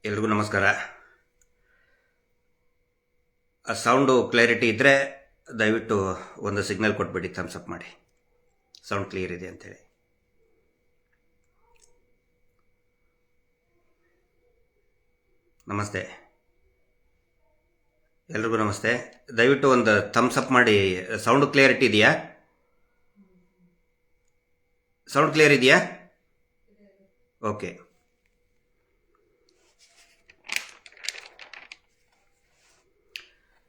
ಎಲ್ರಿಗೂ ನಮಸ್ಕಾರ. ಆ ಸೌಂಡು ಕ್ಲಾರಿಟಿ ಇದ್ದರೆ ದಯವಿಟ್ಟು ಒಂದು ಸಿಗ್ನಲ್ ಕೊಟ್ಬಿಡಿ, ಥಮ್ಸ್ ಅಪ್ ಮಾಡಿ, ಸೌಂಡ್ ಕ್ಲಿಯರ್ ಇದೆ ಅಂತೇಳಿ. ನಮಸ್ತೆ, ಎಲ್ರಿಗೂ ನಮಸ್ತೆ. ದಯವಿಟ್ಟು ಒಂದು ಥಮ್ಸ್ ಅಪ್ ಮಾಡಿ. ಸೌಂಡು ಕ್ಲಿಯರಿಟಿ ಇದೆಯಾ? ಸೌಂಡ್ ಕ್ಲಿಯರ್ ಇದೆಯಾ? ಓಕೆ.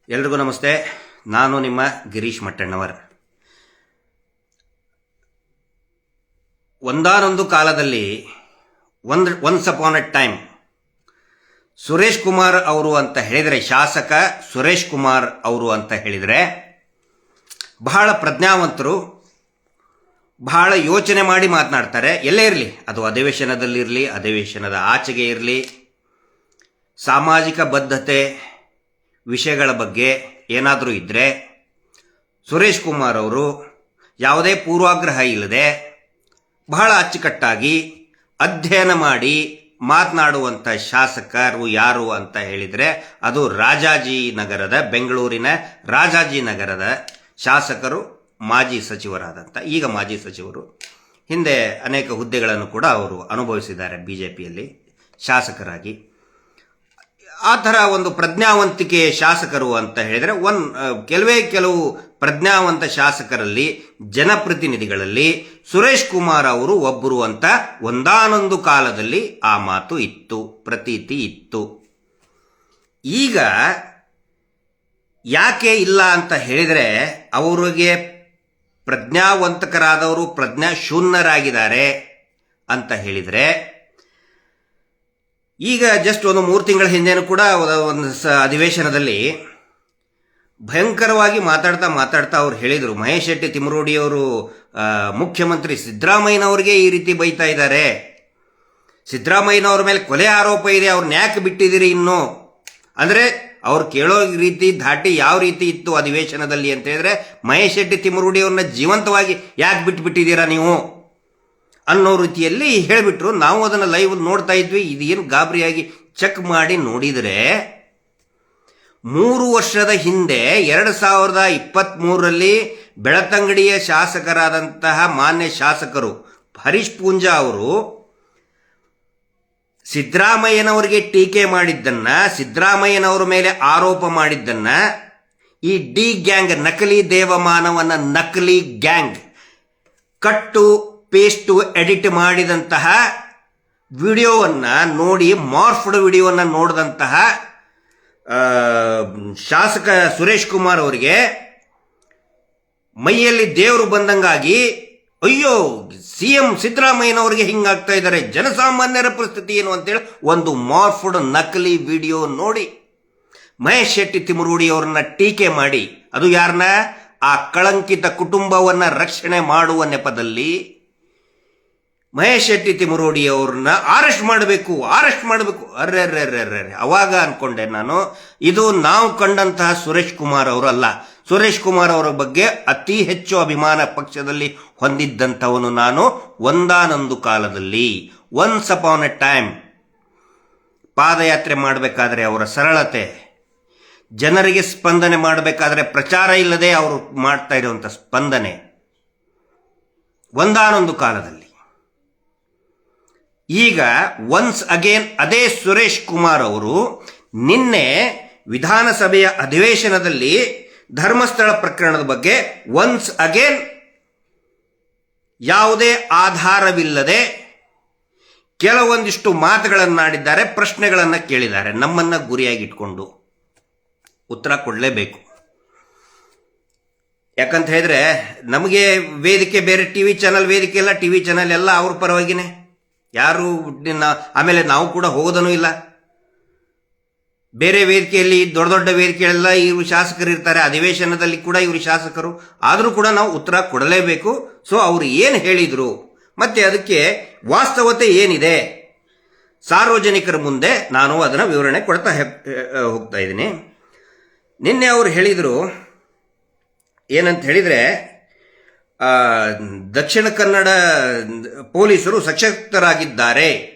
ಎಲ್ರಿಗೂ ನಮಸ್ತೆ. ನಾನು ನಿಮ್ಮ ಗಿರೀಶ್ ಮಟ್ಟಣ್ಣವರ್. ಒಂದಾನೊಂದು ಕಾಲದಲ್ಲಿ once upon A time Suresh Kumar ಅವರು ಅಂತ ಹೇಳಿದರೆ, ಶಾಸಕ ಸುರೇಶ್ ಕುಮಾರ್ ಅವರು ಅಂತ ಹೇಳಿದರೆ ಬಹಳ ಪ್ರಜ್ಞಾವಂತರು, ಬಹಳ ಯೋಚನೆ ಮಾಡಿ ಮಾತನಾಡ್ತಾರೆ. ಎಲ್ಲೇ ಇರಲಿ, ಅದು ಅಧಿವೇಶನದಲ್ಲಿರಲಿ, ಅಧಿವೇಶನದ ಆಚೆಗೆ ಇರಲಿ, ಸಾಮಾಜಿಕ ಬದ್ಧತೆ ವಿಷಯಗಳ ಬಗ್ಗೆ ಏನಾದರೂ ಇದ್ದರೆ ಸುರೇಶ್ ಕುಮಾರ್ ಅವರು ಯಾವುದೇ ಪೂರ್ವಾಗ್ರಹ ಇಲ್ಲದೆ ಬಹಳ ಅಚ್ಚುಕಟ್ಟಾಗಿ ಅಧ್ಯಯನ ಮಾಡಿ ಮಾತನಾಡುವಂಥ ಶಾಸಕರು ಯಾರು ಅಂತ ಹೇಳಿದರೆ ಅದು ರಾಜಾಜಿನಗರದ, ಬೆಂಗಳೂರಿನ ರಾಜಾಜಿನಗರದ ಶಾಸಕರು, ಮಾಜಿ ಸಚಿವರಾದಂಥ, ಈಗ ಮಾಜಿ ಸಚಿವರು, ಹಿಂದೆ ಅನೇಕ ಹುದ್ದೆಗಳನ್ನು ಕೂಡ ಅವರು ಅನುಭವಿಸಿದ್ದಾರೆ BJPಯಲ್ಲಿ ಶಾಸಕರಾಗಿ. ಆ ಥರ ಒಂದು ಪ್ರಜ್ಞಾವಂತಿಕೆ ಶಾಸಕರು ಅಂತ ಹೇಳಿದರೆ ಕೆಲವು ಪ್ರಜ್ಞಾವಂತ ಶಾಸಕರಲ್ಲಿ, ಜನಪ್ರತಿನಿಧಿಗಳಲ್ಲಿ ಸುರೇಶ್ ಕುಮಾರ್ ಅವರು ಒಬ್ಬರು ಅಂತ ಒಂದಾನೊಂದು ಕಾಲದಲ್ಲಿ ಆ ಮಾತು ಇತ್ತು, ಪ್ರತೀತಿ ಇತ್ತು. ಈಗ ಯಾಕೆ ಇಲ್ಲ ಅಂತ ಹೇಳಿದರೆ, ಅವರಿಗೆ ಪ್ರಜ್ಞಾವಂತಕರಾದವರು ಪ್ರಜ್ಞಾಶೂನ್ಯರಾಗಿದ್ದಾರೆ ಅಂತ ಹೇಳಿದರೆ, ಈಗ ಜಸ್ಟ್ ಒಂದು 3 ತಿಂಗಳ ಹಿಂದೆನೂ ಕೂಡ ಒಂದು ಅಧಿವೇಶನದಲ್ಲಿ ಭಯಂಕರವಾಗಿ ಮಾತಾಡ್ತಾ ಅವ್ರು ಹೇಳಿದರು, ಮಹೇಶ್ ಶೆಟ್ಟಿ ತಿಮರೋಡಿಯವರು ಮುಖ್ಯಮಂತ್ರಿ ಸಿದ್ದರಾಮಯ್ಯನವ್ರಿಗೆ ಈ ರೀತಿ ಬೈತಾ ಇದ್ದಾರೆ, ಸಿದ್ದರಾಮಯ್ಯನವ್ರ ಮೇಲೆ ಕೊಲೆ ಆರೋಪ ಇದೆ, ಅವ್ರನ್ನ ಯಾಕೆ ಬಿಟ್ಟಿದ್ದೀರಿ ಇನ್ನು? ಅಂದರೆ ಅವ್ರು ಕೇಳೋ ರೀತಿ, ಧಾಟಿ ಯಾವ ರೀತಿ ಇತ್ತು ಅಧಿವೇಶನದಲ್ಲಿ ಅಂತ ಹೇಳಿದ್ರೆ, ಮಹೇಶ್ ಶೆಟ್ಟಿ ತಿಮರೋಡಿಯವ್ರನ್ನ ಜೀವಂತವಾಗಿ ಯಾಕೆ ಬಿಟ್ಟಿದ್ದೀರಾ ನೀವು ಅನ್ನೋ ರೀತಿಯಲ್ಲಿ ಹೇಳಿಬಿಟ್ರು. ನಾವು ಅದನ್ನು ಲೈವ್ ನೋಡ್ತಾ ಇದ್ವಿ. ಇದೇನು ಗಾಬರಿಯಾಗಿ ಚೆಕ್ ಮಾಡಿ ನೋಡಿದರೆ, 3 ವರ್ಷದ ಹಿಂದೆ 2023ರಲ್ಲಿ ಬೆಳತಂಗಡಿಯ ಶಾಸಕರಾದಂತಹ ಮಾನ್ಯ ಶಾಸಕರು ಹರೀಶ್ ಪೂಂಜಾ ಅವರು ಸಿದ್ದರಾಮಯ್ಯನವರಿಗೆ ಟೀಕೆ ಮಾಡಿದ್ದನ್ನ, ಸಿದ್ದರಾಮಯ್ಯನವರ ಮೇಲೆ ಆರೋಪ ಮಾಡಿದ್ದನ್ನ, ಈ ಡಿ ಗ್ಯಾಂಗ್, ನಕಲಿ ದೇವಮಾನವನ ನಕಲಿ ಗ್ಯಾಂಗ್ ಕಟ್ಟು ಪೇಸ್ಟು ಎಡಿಟ್ ಮಾಡಿದಂತಹ ವಿಡಿಯೋವನ್ನು ನೋಡಿ, ಮಾರ್ಫ್ಡ್ ವಿಡಿಯೋವನ್ನು ನೋಡಿದಂತಹ ಶಾಸಕ ಸುರೇಶ್ ಕುಮಾರ್ ಅವರಿಗೆ ಮೈಯಲ್ಲಿ ದೇವರು ಬಂದಂಗಾಗಿ, ಅಯ್ಯೋ CM ಸಿದ್ದರಾಮಯ್ಯನವರಿಗೆ ಹಿಂಗಾಗ್ತಾ ಇದ್ದಾರೆ, ಜನಸಾಮಾನ್ಯರ ಪರಿಸ್ಥಿತಿ ಏನು ಅಂತೇಳಿ ಒಂದು ಮಾರ್ಫ್ಡ್ ನಕಲಿ ವಿಡಿಯೋ ನೋಡಿ ಮಹೇಶ್ ಶೆಟ್ಟಿ ತಿಮರೋಡಿ ಅವರನ್ನ ಟೀಕೆ ಮಾಡಿ, ಅದು ಯಾರನ್ನ? ಆ ಕಳಂಕಿತ ಕುಟುಂಬವನ್ನು ರಕ್ಷಣೆ ಮಾಡುವ ನೆಪದಲ್ಲಿ ಮಹೇಶ್ ಶೆಟ್ಟಿ ತಿಮರೋಡಿ ಅವ್ರನ್ನ ಅರೆಸ್ಟ್ ಮಾಡಬೇಕು. ಅರ್ರೆ ಅವಾಗ ಅನ್ಕೊಂಡೆ ನಾನು, ಇದು ನಾವು ಕಂಡಂತಹ ಸುರೇಶ್ ಕುಮಾರ್ ಅವರು ಅಲ್ಲ. ಸುರೇಶ್ ಕುಮಾರ್ ಅವರ ಬಗ್ಗೆ ಅತಿ ಹೆಚ್ಚು ಅಭಿಮಾನ ಪಕ್ಷದಲ್ಲಿ ಹೊಂದಿದ್ದಂಥವನು ನಾನು. ಒಂದಾನೊಂದು ಕಾಲದಲ್ಲಿ, ಒನ್ಸ್ ಅಪಾನ್ ಎ ಟೈಮ್, ಪಾದಯಾತ್ರೆ ಮಾಡಬೇಕಾದ್ರೆ ಅವರ ಸರಳತೆ, ಜನರಿಗೆ ಸ್ಪಂದನೆ ಮಾಡಬೇಕಾದ್ರೆ ಪ್ರಚಾರ ಇಲ್ಲದೆ ಅವರು ಮಾಡ್ತಾ ಇರುವಂಥ ಸ್ಪಂದನೆ, ಒಂದಾನೊಂದು ಕಾಲದಲ್ಲಿ. ಈಗ ಒನ್ಸ್ ಅಗೇನ್ ಅದೇ ಸುರೇಶ್ ಕುಮಾರ್ ಅವರು ನಿನ್ನೆ ವಿಧಾನಸಭೆಯ ಅಧಿವೇಶನದಲ್ಲಿ ಧರ್ಮಸ್ಥಳ ಪ್ರಕರಣದ ಬಗ್ಗೆ ಒನ್ಸ್ ಅಗೇನ್ ಯಾವುದೇ ಆಧಾರವಿಲ್ಲದೆ ಕೆಲವೊಂದಿಷ್ಟು ಮಾತುಗಳನ್ನಾಡಿದ್ದಾರೆ, ಪ್ರಶ್ನೆಗಳನ್ನು ಕೇಳಿದ್ದಾರೆ. ನಮ್ಮನ್ನ ಗುರಿಯಾಗಿಟ್ಕೊಂಡು ಉತ್ತರ ಕೊಡಲೇಬೇಕು. ಯಾಕಂತ ಹೇಳಿದ್ರೆ ನಮಗೆ ವೇದಿಕೆ ಬೇರೆ, ಟಿವಿ ಚಾನಲ್ ವೇದಿಕೆ ಇಲ್ಲ, ಟಿವಿ ಚಾನಲ್ ಎಲ್ಲ ಅವ್ರ ಪರವಾಗಿನೇ, ಯಾರು ಆಮೇಲೆ ನಾವು ಕೂಡ ಹೋಗೋದೂ ಇಲ್ಲ. ಬೇರೆ ವೇದಿಕೆಯಲ್ಲಿ, ದೊಡ್ಡ ದೊಡ್ಡ ವೇದಿಕೆಯಲ್ಲೆಲ್ಲ ಇವರು ಶಾಸಕರು ಇರ್ತಾರೆ, ಅಧಿವೇಶನದಲ್ಲಿ ಕೂಡ ಇವರು ಶಾಸಕರು, ಆದರೂ ಕೂಡ ನಾವು ಉತ್ತರ ಕೊಡಲೇಬೇಕು. ಸೊ ಅವರು ಏನು ಹೇಳಿದರು ಮತ್ತೆ ಅದಕ್ಕೆ ವಾಸ್ತವತೆ ಏನಿದೆ, ಸಾರ್ವಜನಿಕರ ಮುಂದೆ ನಾನು ಅದನ್ನು ವಿವರಣೆ ಕೊಡ್ತಾ ಹೋಗ್ತಾ ಇದ್ದೀನಿ. ನಿನ್ನೆ ಅವರು ಹೇಳಿದರು ಏನಂತ ಹೇಳಿದರೆ, ದಕ್ಷಿಣ ಕನ್ನಡ ಪೊಲೀಸರು ಸಶಕ್ತರಾಗಿದ್ದಾರೆ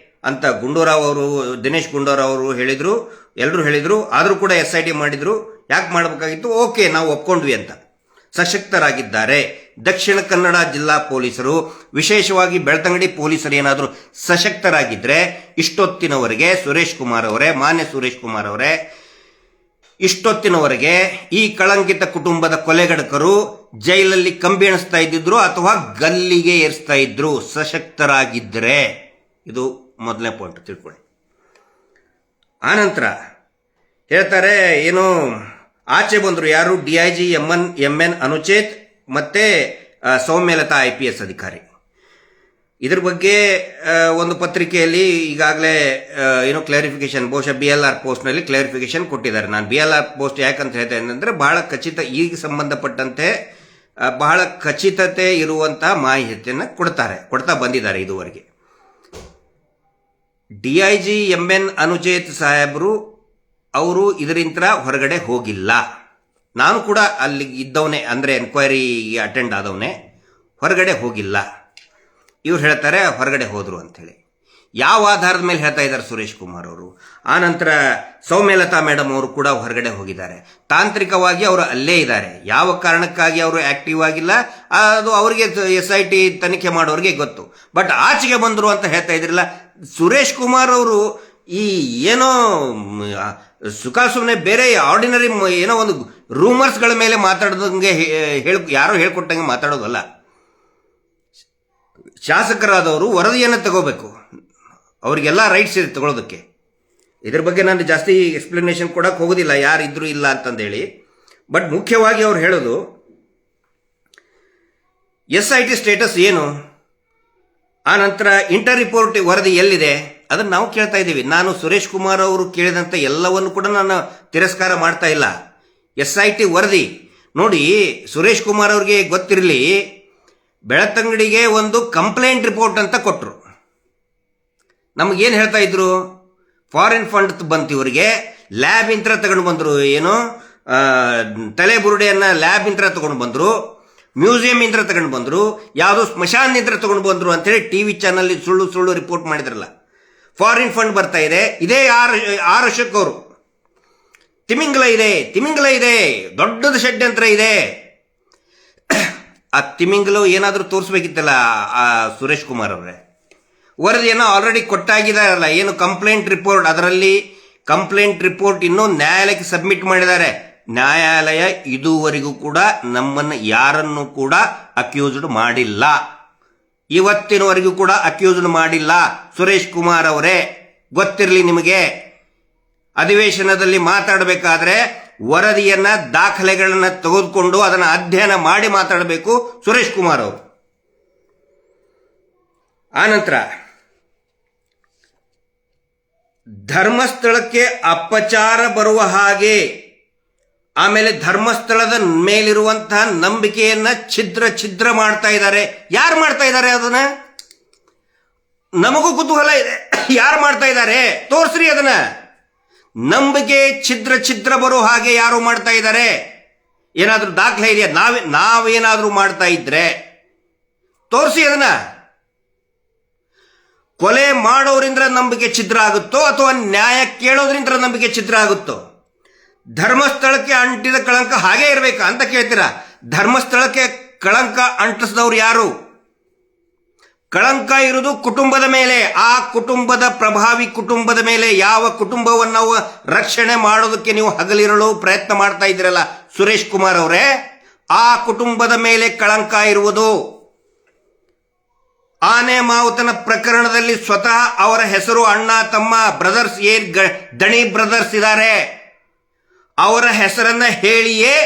ಅಂತ ಗುಂಡೂರಾವ್ ಅವರು, ದಿನೇಶ್ ಗುಂಡೂರಾವ್ ಅವರು ಹೇಳಿದ್ರು, ಎಲ್ಲರೂ ಹೇಳಿದ್ರು. ಆದರೂ ಕೂಡ SIT ಮಾಡಿದ್ರು. ಯಾಕೆ ಮಾಡಬೇಕಾಗಿತ್ತು? ಓಕೆ, ನಾವು ಒಪ್ಕೊಂಡ್ವಿ ಅಂತ. ಸಶಕ್ತರಾಗಿದ್ದಾರೆ. ದಕ್ಷಿಣ ಕನ್ನಡ ಜಿಲ್ಲಾ ಪೊಲೀಸರು, ವಿಶೇಷವಾಗಿ ಬೆಳ್ತಂಗಡಿ ಪೊಲೀಸರು ಏನಾದರೂ ಸಶಕ್ತರಾಗಿದ್ದರೆ ಇಷ್ಟೊತ್ತಿನವರೆಗೆ ಮಾನ್ಯ ಸುರೇಶ್ ಕುಮಾರ್ ಅವರೇ, ಇಷ್ಟೊತ್ತಿನವರೆಗೆ ಈ ಕಳಂಕಿತ ಕುಟುಂಬದ ಕೊಲೆಗಡಕರು ಜೈಲಲ್ಲಿ ಕಂಬಿ ಎಣಿಸ್ತಾ ಇದ್ದಿದ್ರು ಅಥವಾ ಗಲ್ಲಿಗೆ ಏರಿಸ್ತಾ ಇದ್ರು, ಸಶಕ್ತರಾಗಿದ್ದರೆ. ಇದು ಮೊದಲನೇ ಪಾಯಿಂಟ್ ತಿಳ್ಕೊಳ್ಳಿ. ಆನಂತರ ಹೇಳ್ತಾರೆ, ಏನು ಆಚೆ ಬಂದರು, ಯಾರು? DIG MN ಅನುಚೇತ್ ಮತ್ತೆ ಸೌಮ್ಯಲತಾ IPS ಅಧಿಕಾರಿ. ಇದ್ರ ಬಗ್ಗೆ ಒಂದು ಪತ್ರಿಕೆಯಲ್ಲಿ ಈಗಾಗಲೇ ಏನೋ ಕ್ಲಾರಿಫಿಕೇಶನ್, ಬಹುಶಃ BLR ಪೋಸ್ಟ್ನಲ್ಲಿ ಕ್ಲಾರಿಫಿಕೇಶನ್ ಕೊಟ್ಟಿದ್ದಾರೆ. ನಾನು BLR ಪೋಸ್ಟ್ ಯಾಕಂತ ಹೇಳ್ತೇನೆ ಅಂದರೆ, ಬಹಳ ಖಚಿತ, ಈಗ ಸಂಬಂಧಪಟ್ಟಂತೆ ಬಹಳ ಖಚಿತತೆ ಇರುವಂತಹ ಮಾಹಿತಿಯನ್ನು ಕೊಡ್ತಾ ಬಂದಿದ್ದಾರೆ ಇದುವರೆಗೆ. DIG MN ಅನುಚೇತ್ ಸಾಹೇಬರು ಅವರು ಇದರಿಂದ ಹೊರಗಡೆ ಹೋಗಿಲ್ಲ. ನಾನು ಕೂಡ ಅಲ್ಲಿ ಇದ್ದವನೇ, ಅಂದರೆ ಎನ್ಕ್ವೈರಿಗೆ ಅಟೆಂಡ್ ಆದವನೇ, ಹೊರಗಡೆ ಹೋಗಿಲ್ಲ. ಇವ್ರು ಹೇಳ್ತಾರೆ ಹೊರಗಡೆ ಹೋದರು ಅಂಥೇಳಿ. ಯಾವ ಆಧಾರದ ಮೇಲೆ ಹೇಳ್ತಾ ಇದ್ದಾರೆ ಸುರೇಶ್ ಕುಮಾರ್ ಅವರು? ಆನಂತರ ಸೌಮ್ಯಲತಾ ಮೇಡಮ್ ಅವರು ಕೂಡ ಹೊರಗಡೆ ಹೋಗಿದ್ದಾರೆ. ತಾಂತ್ರಿಕವಾಗಿ ಅವರು ಅಲ್ಲೇ ಇದ್ದಾರೆ. ಯಾವ ಕಾರಣಕ್ಕಾಗಿ ಅವರು ಆಕ್ಟಿವ್ ಆಗಿಲ್ಲ ಅದು ಅವರಿಗೆ, SIT ತನಿಖೆ ಮಾಡೋರಿಗೆ ಗೊತ್ತು. ಬಟ್ ಆಚೆಗೆ ಬಂದರು ಅಂತ ಹೇಳ್ತಾ ಇದ್ರಲ್ಲ ಸುರೇಶ್ ಕುಮಾರ್ ಅವರು. ಈ ಏನೋ ಸುಮ್ಮನೆ ಬೇರೆ ಆರ್ಡಿನರಿ ಏನೋ ಒಂದು ರೂಮರ್ಸ್ಗಳ ಮೇಲೆ ಮಾತಾಡೋದಂಗೆ ಯಾರೋ ಹೇಳ್ಕೊಟ್ಟಂಗೆ ಮಾತಾಡೋದಲ್ಲ. ಶಾಸಕರಾದವರು ವರದಿಯನ್ನು ತಗೋಬೇಕು, ಅವ್ರಿಗೆಲ್ಲ ರೈಟ್ಸ್ ಇದೆ ತಗೊಳ್ಳೋದಕ್ಕೆ. ಇದ್ರ ಬಗ್ಗೆ ನಾನು ಜಾಸ್ತಿ ಎಕ್ಸ್ಪ್ಲನೇಷನ್ ಕೊಡಕ್ಕೆ ಹೋಗೋದಿಲ್ಲ, ಯಾರಿದ್ರು ಇಲ್ಲ ಅಂತಂದೇಳಿ. ಬಟ್ ಮುಖ್ಯವಾಗಿ ಅವ್ರು ಹೇಳೋದು SIT ಸ್ಟೇಟಸ್ ಏನು, ಆ ನಂತರ ಇಂಟರ್ ರಿಪೋರ್ಟ್ ವರದಿ ಎಲ್ಲಿದೆ, ಅದನ್ನು ನಾವು ಕೇಳ್ತಾ ಇದ್ದೀವಿ. ನಾನು ಸುರೇಶ್ ಕುಮಾರ್ ಅವರು ಕೇಳಿದಂಥ ಎಲ್ಲವನ್ನು ಕೂಡ ನಾನು ತಿರಸ್ಕಾರ ಮಾಡ್ತಾ ಇಲ್ಲ. SIT ವರದಿ ನೋಡಿ, ಸುರೇಶ್ ಕುಮಾರ್ ಅವ್ರಿಗೆ ಗೊತ್ತಿರಲಿ, ಬೆಳ್ತಂಗಡಿಗೆ ಒಂದು ಕಂಪ್ಲೇಂಟ್ ರಿಪೋರ್ಟ್ ಅಂತ ಕೊಟ್ಟರು. ನಮಗೇನು ಹೇಳ್ತಾ ಇದ್ರು? ಫಾರಿನ್ ಫಂಡ್ ಬಂತು ಇವರಿಗೆ, ಲ್ಯಾಬ್ ಇಂತ್ರ ತಗೊಂಡು ಬಂದರು, ಏನು ತಲೆ ಬುರುಡೆಯನ್ನು ಲ್ಯಾಬ್ ಇಂತ್ರ ತಗೊಂಡು ಬಂದರು, ಮ್ಯೂಸಿಯಂ ಇಂತ್ರ ತಗೊಂಡು ಬಂದರು, ಯಾವುದೋ ಸ್ಮಶಾನ ಇಂತ್ರ ತಗೊಂಡು ಬಂದರು ಅಂತೇಳಿ TV ಚಾನಲ್ ಸುಳ್ಳು ರಿಪೋರ್ಟ್ ಮಾಡಿದ್ರಲ್ಲ. ಫಾರಿನ್ ಫಂಡ್ ಬರ್ತಾ ಇದೆ. ಇದೇ ಆರ್ ಅಶೋಕ್ ಅವರು, ತಿಮಿಂಗಲ ಇದೆ, ದೊಡ್ಡದು ಷಡ್ಯಂತ್ರ ಇದೆ. ಆ ತಿಮಿಂಗಲು ಏನಾದರೂ ತೋರಿಸ್ಬೇಕಿತ್ತಲ್ಲ ಆ ಸುರೇಶ್ ಕುಮಾರ್ ಅವರೇ. ವರದಿಯನ್ನು ಆಲ್ರೆಡಿ ಕೊಟ್ಟಾಗಿದ್ದಾರಲ್ಲ, ಏನು ಕಂಪ್ಲೇಂಟ್ ರಿಪೋರ್ಟ್, ಅದರಲ್ಲಿ ಕಂಪ್ಲೇಂಟ್ ರಿಪೋರ್ಟ್ ಇನ್ನೂ ನ್ಯಾಯಾಲಯಕ್ಕೆ ಸಬ್ಮಿಟ್ ಮಾಡಿದ್ದಾರೆ. ನ್ಯಾಯಾಲಯ ಇದುವರೆಗೂ ಕೂಡ ನಮ್ಮನ್ನು ಯಾರನ್ನು ಕೂಡ ಅಕ್ಯೂಸ್ಡ್ ಮಾಡಿಲ್ಲ, ಇವತ್ತಿನವರೆಗೂ ಕೂಡ ಅಕ್ಯೂಸ್ಡ್ ಮಾಡಿಲ್ಲ. ಸುರೇಶ್ ಕುಮಾರ್ ಅವರೇ, ಗೊತ್ತಿರಲಿ ನಿಮಗೆ. ಅಧಿವೇಶನದಲ್ಲಿ ಮಾತಾಡಬೇಕಾದ್ರೆ ವರದಿಯನ್ನ, ದಾಖಲೆಗಳನ್ನ ತೆಗೆದುಕೊಂಡು ಅದನ್ನು ಅಧ್ಯಯನ ಮಾಡಿ ಮಾತಾಡಬೇಕು ಸುರೇಶ್ ಕುಮಾರ್ ಅವರು. ಆನಂತರ ಧರ್ಮಸ್ಥಳಕ್ಕೆ ಅಪಚಾರ ಬರುವ ಹಾಗೆ, ಆಮೇಲೆ ಧರ್ಮಸ್ಥಳದ ಮೇಲಿರುವಂತಹ ನಂಬಿಕೆಯನ್ನ ಛಿದ್ರ ಮಾಡ್ತಾ ಇದ್ದಾರೆ. ಯಾರು ಮಾಡ್ತಾ ಇದ್ದಾರೆ ಅದನ್ನ? ನಮಗೂ ಕುತೂಹಲ ಇದೆ, ಯಾರು ಮಾಡ್ತಾ ಇದ್ದಾರೆ ತೋರಿಸ್ರಿ ಅದನ್ನ. ನಂಬಿಕೆ ಛಿದ್ರ ಬರೋ ಹಾಗೆ ಯಾರು ಮಾಡ್ತಾ ಇದ್ದಾರೆ? ಏನಾದ್ರೂ ದಾಖಲೆ ಇದೆಯಾ? ನಾವೇನಾದ್ರೂ ಮಾಡ್ತಾ ಇದ್ರೆ ತೋರಿಸಿ ಅದನ್ನ. ಕೊಲೆ ಮಾಡೋದ್ರಿಂದ ನಂಬಿಕೆ ಛಿದ್ರ ಆಗುತ್ತೋ ಅಥವಾ ನ್ಯಾಯ ಕೇಳೋದ್ರಿಂದ ನಂಬಿಕೆ ಛಿದ್ರ ಆಗುತ್ತೋ? ಧರ್ಮಸ್ಥಳಕ್ಕೆ ಅಂಟಿದ ಕಳಂಕ ಹಾಗೇ ಇರಬೇಕಾ ಅಂತ ಕೇಳ್ತೀರಾ? ಧರ್ಮಸ್ಥಳಕ್ಕೆ ಕಳಂಕ ಅಂಟಿಸಿದವ್ರು ಯಾರು? ಕಳಂಕ ಇರುವುದು ಕುಟುಂಬದ ಮೇಲೆ. ಆ ಕುಟುಂಬದ ಪ್ರಭಾವಿ ಕುಟುಂಬದ ಮೇಲೆ, ಯಾವ ಕುಟುಂಬವನ್ನು ನಾವು ರಕ್ಷಣೆ ಮಾಡೋದಕ್ಕೆ ನೀವು ಹಗಲಿರಲು ಪ್ರಯತ್ನ ಮಾಡ್ತಾ ಇದ್ದೀರಲ್ಲ ಸುರೇಶ್ ಕುಮಾರ್ ಅವರೇ, ಆ ಕುಟುಂಬದ ಮೇಲೆ ಕಳಂಕ ಇರುವುದು. ಆನೆ ಮಾವುತನ ಪ್ರಕರಣದಲ್ಲಿ ಸ್ವತಃ ಅವರ ಹೆಸರು, ಅಣ್ಣ ತಮ್ಮ ಬ್ರದರ್ಸ್, ದಣಿ ಬ್ರದರ್ಸ್ ಇದ್ದಾರೆ, ಅವರ ಹೆಸರನ್ನ ಹೇಳಿಯೇ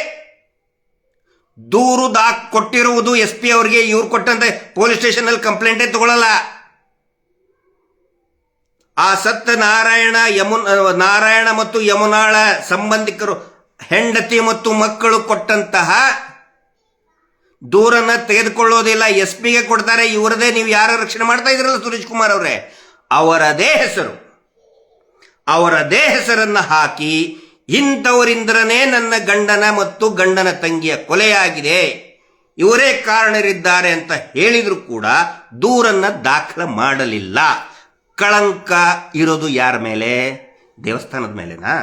ದೂರು ಕೊಟ್ಟಿರುವುದು SP ಅವರಿಗೆ. ಇವ್ರು ಕೊಟ್ಟಂತೆ ಪೊಲೀಸ್ ಸ್ಟೇಷನ್ ಅಲ್ಲಿ ಕಂಪ್ಲೇಂಟೇ ತಗೊಳ್ಳಲ್ಲ. ಆ ಸತ್ತ ನಾರಾಯಣ ಮತ್ತು ಯಮುನಾಳ ಸಂಬಂಧಿಕರು, ಹೆಂಡತಿ ಮತ್ತು ಮಕ್ಕಳು ಕೊಟ್ಟಂತಹ ದೂರನ್ನ ತೆಗೆದುಕೊಳ್ಳೋದಿಲ್ಲ, SP ಗೆ ಕೊಡ್ತಾರೆ. ಇವರದೇ, ನೀವು ಯಾರ ರಕ್ಷಣೆ ಮಾಡ್ತಾ ಇದ್ರಲ್ಲ ಸುರೇಶ್ ಕುಮಾರ್ ಅವರೇ, ಅವರದೇ ಹೆಸರನ್ನ ಹಾಕಿ ಇಂಥವರಿಂದನೇ ನನ್ನ ಗಂಡನ ಮತ್ತು ಗಂಡನ ತಂಗಿಯ ಕೊಲೆಯಾಗಿದೆ, ಇವರೇ ಕಾರಣರಿದ್ದಾರೆ ಅಂತ ಹೇಳಿದ್ರು ಕೂಡ ದೂರನ್ನ ದಾಖಲೆ ಮಾಡಲಿಲ್ಲ. ಕಳಂಕ ಇರೋದು ಯಾರ ಮೇಲೆ? ದೇವಸ್ಥಾನದ ಮೇಲೆನಾ?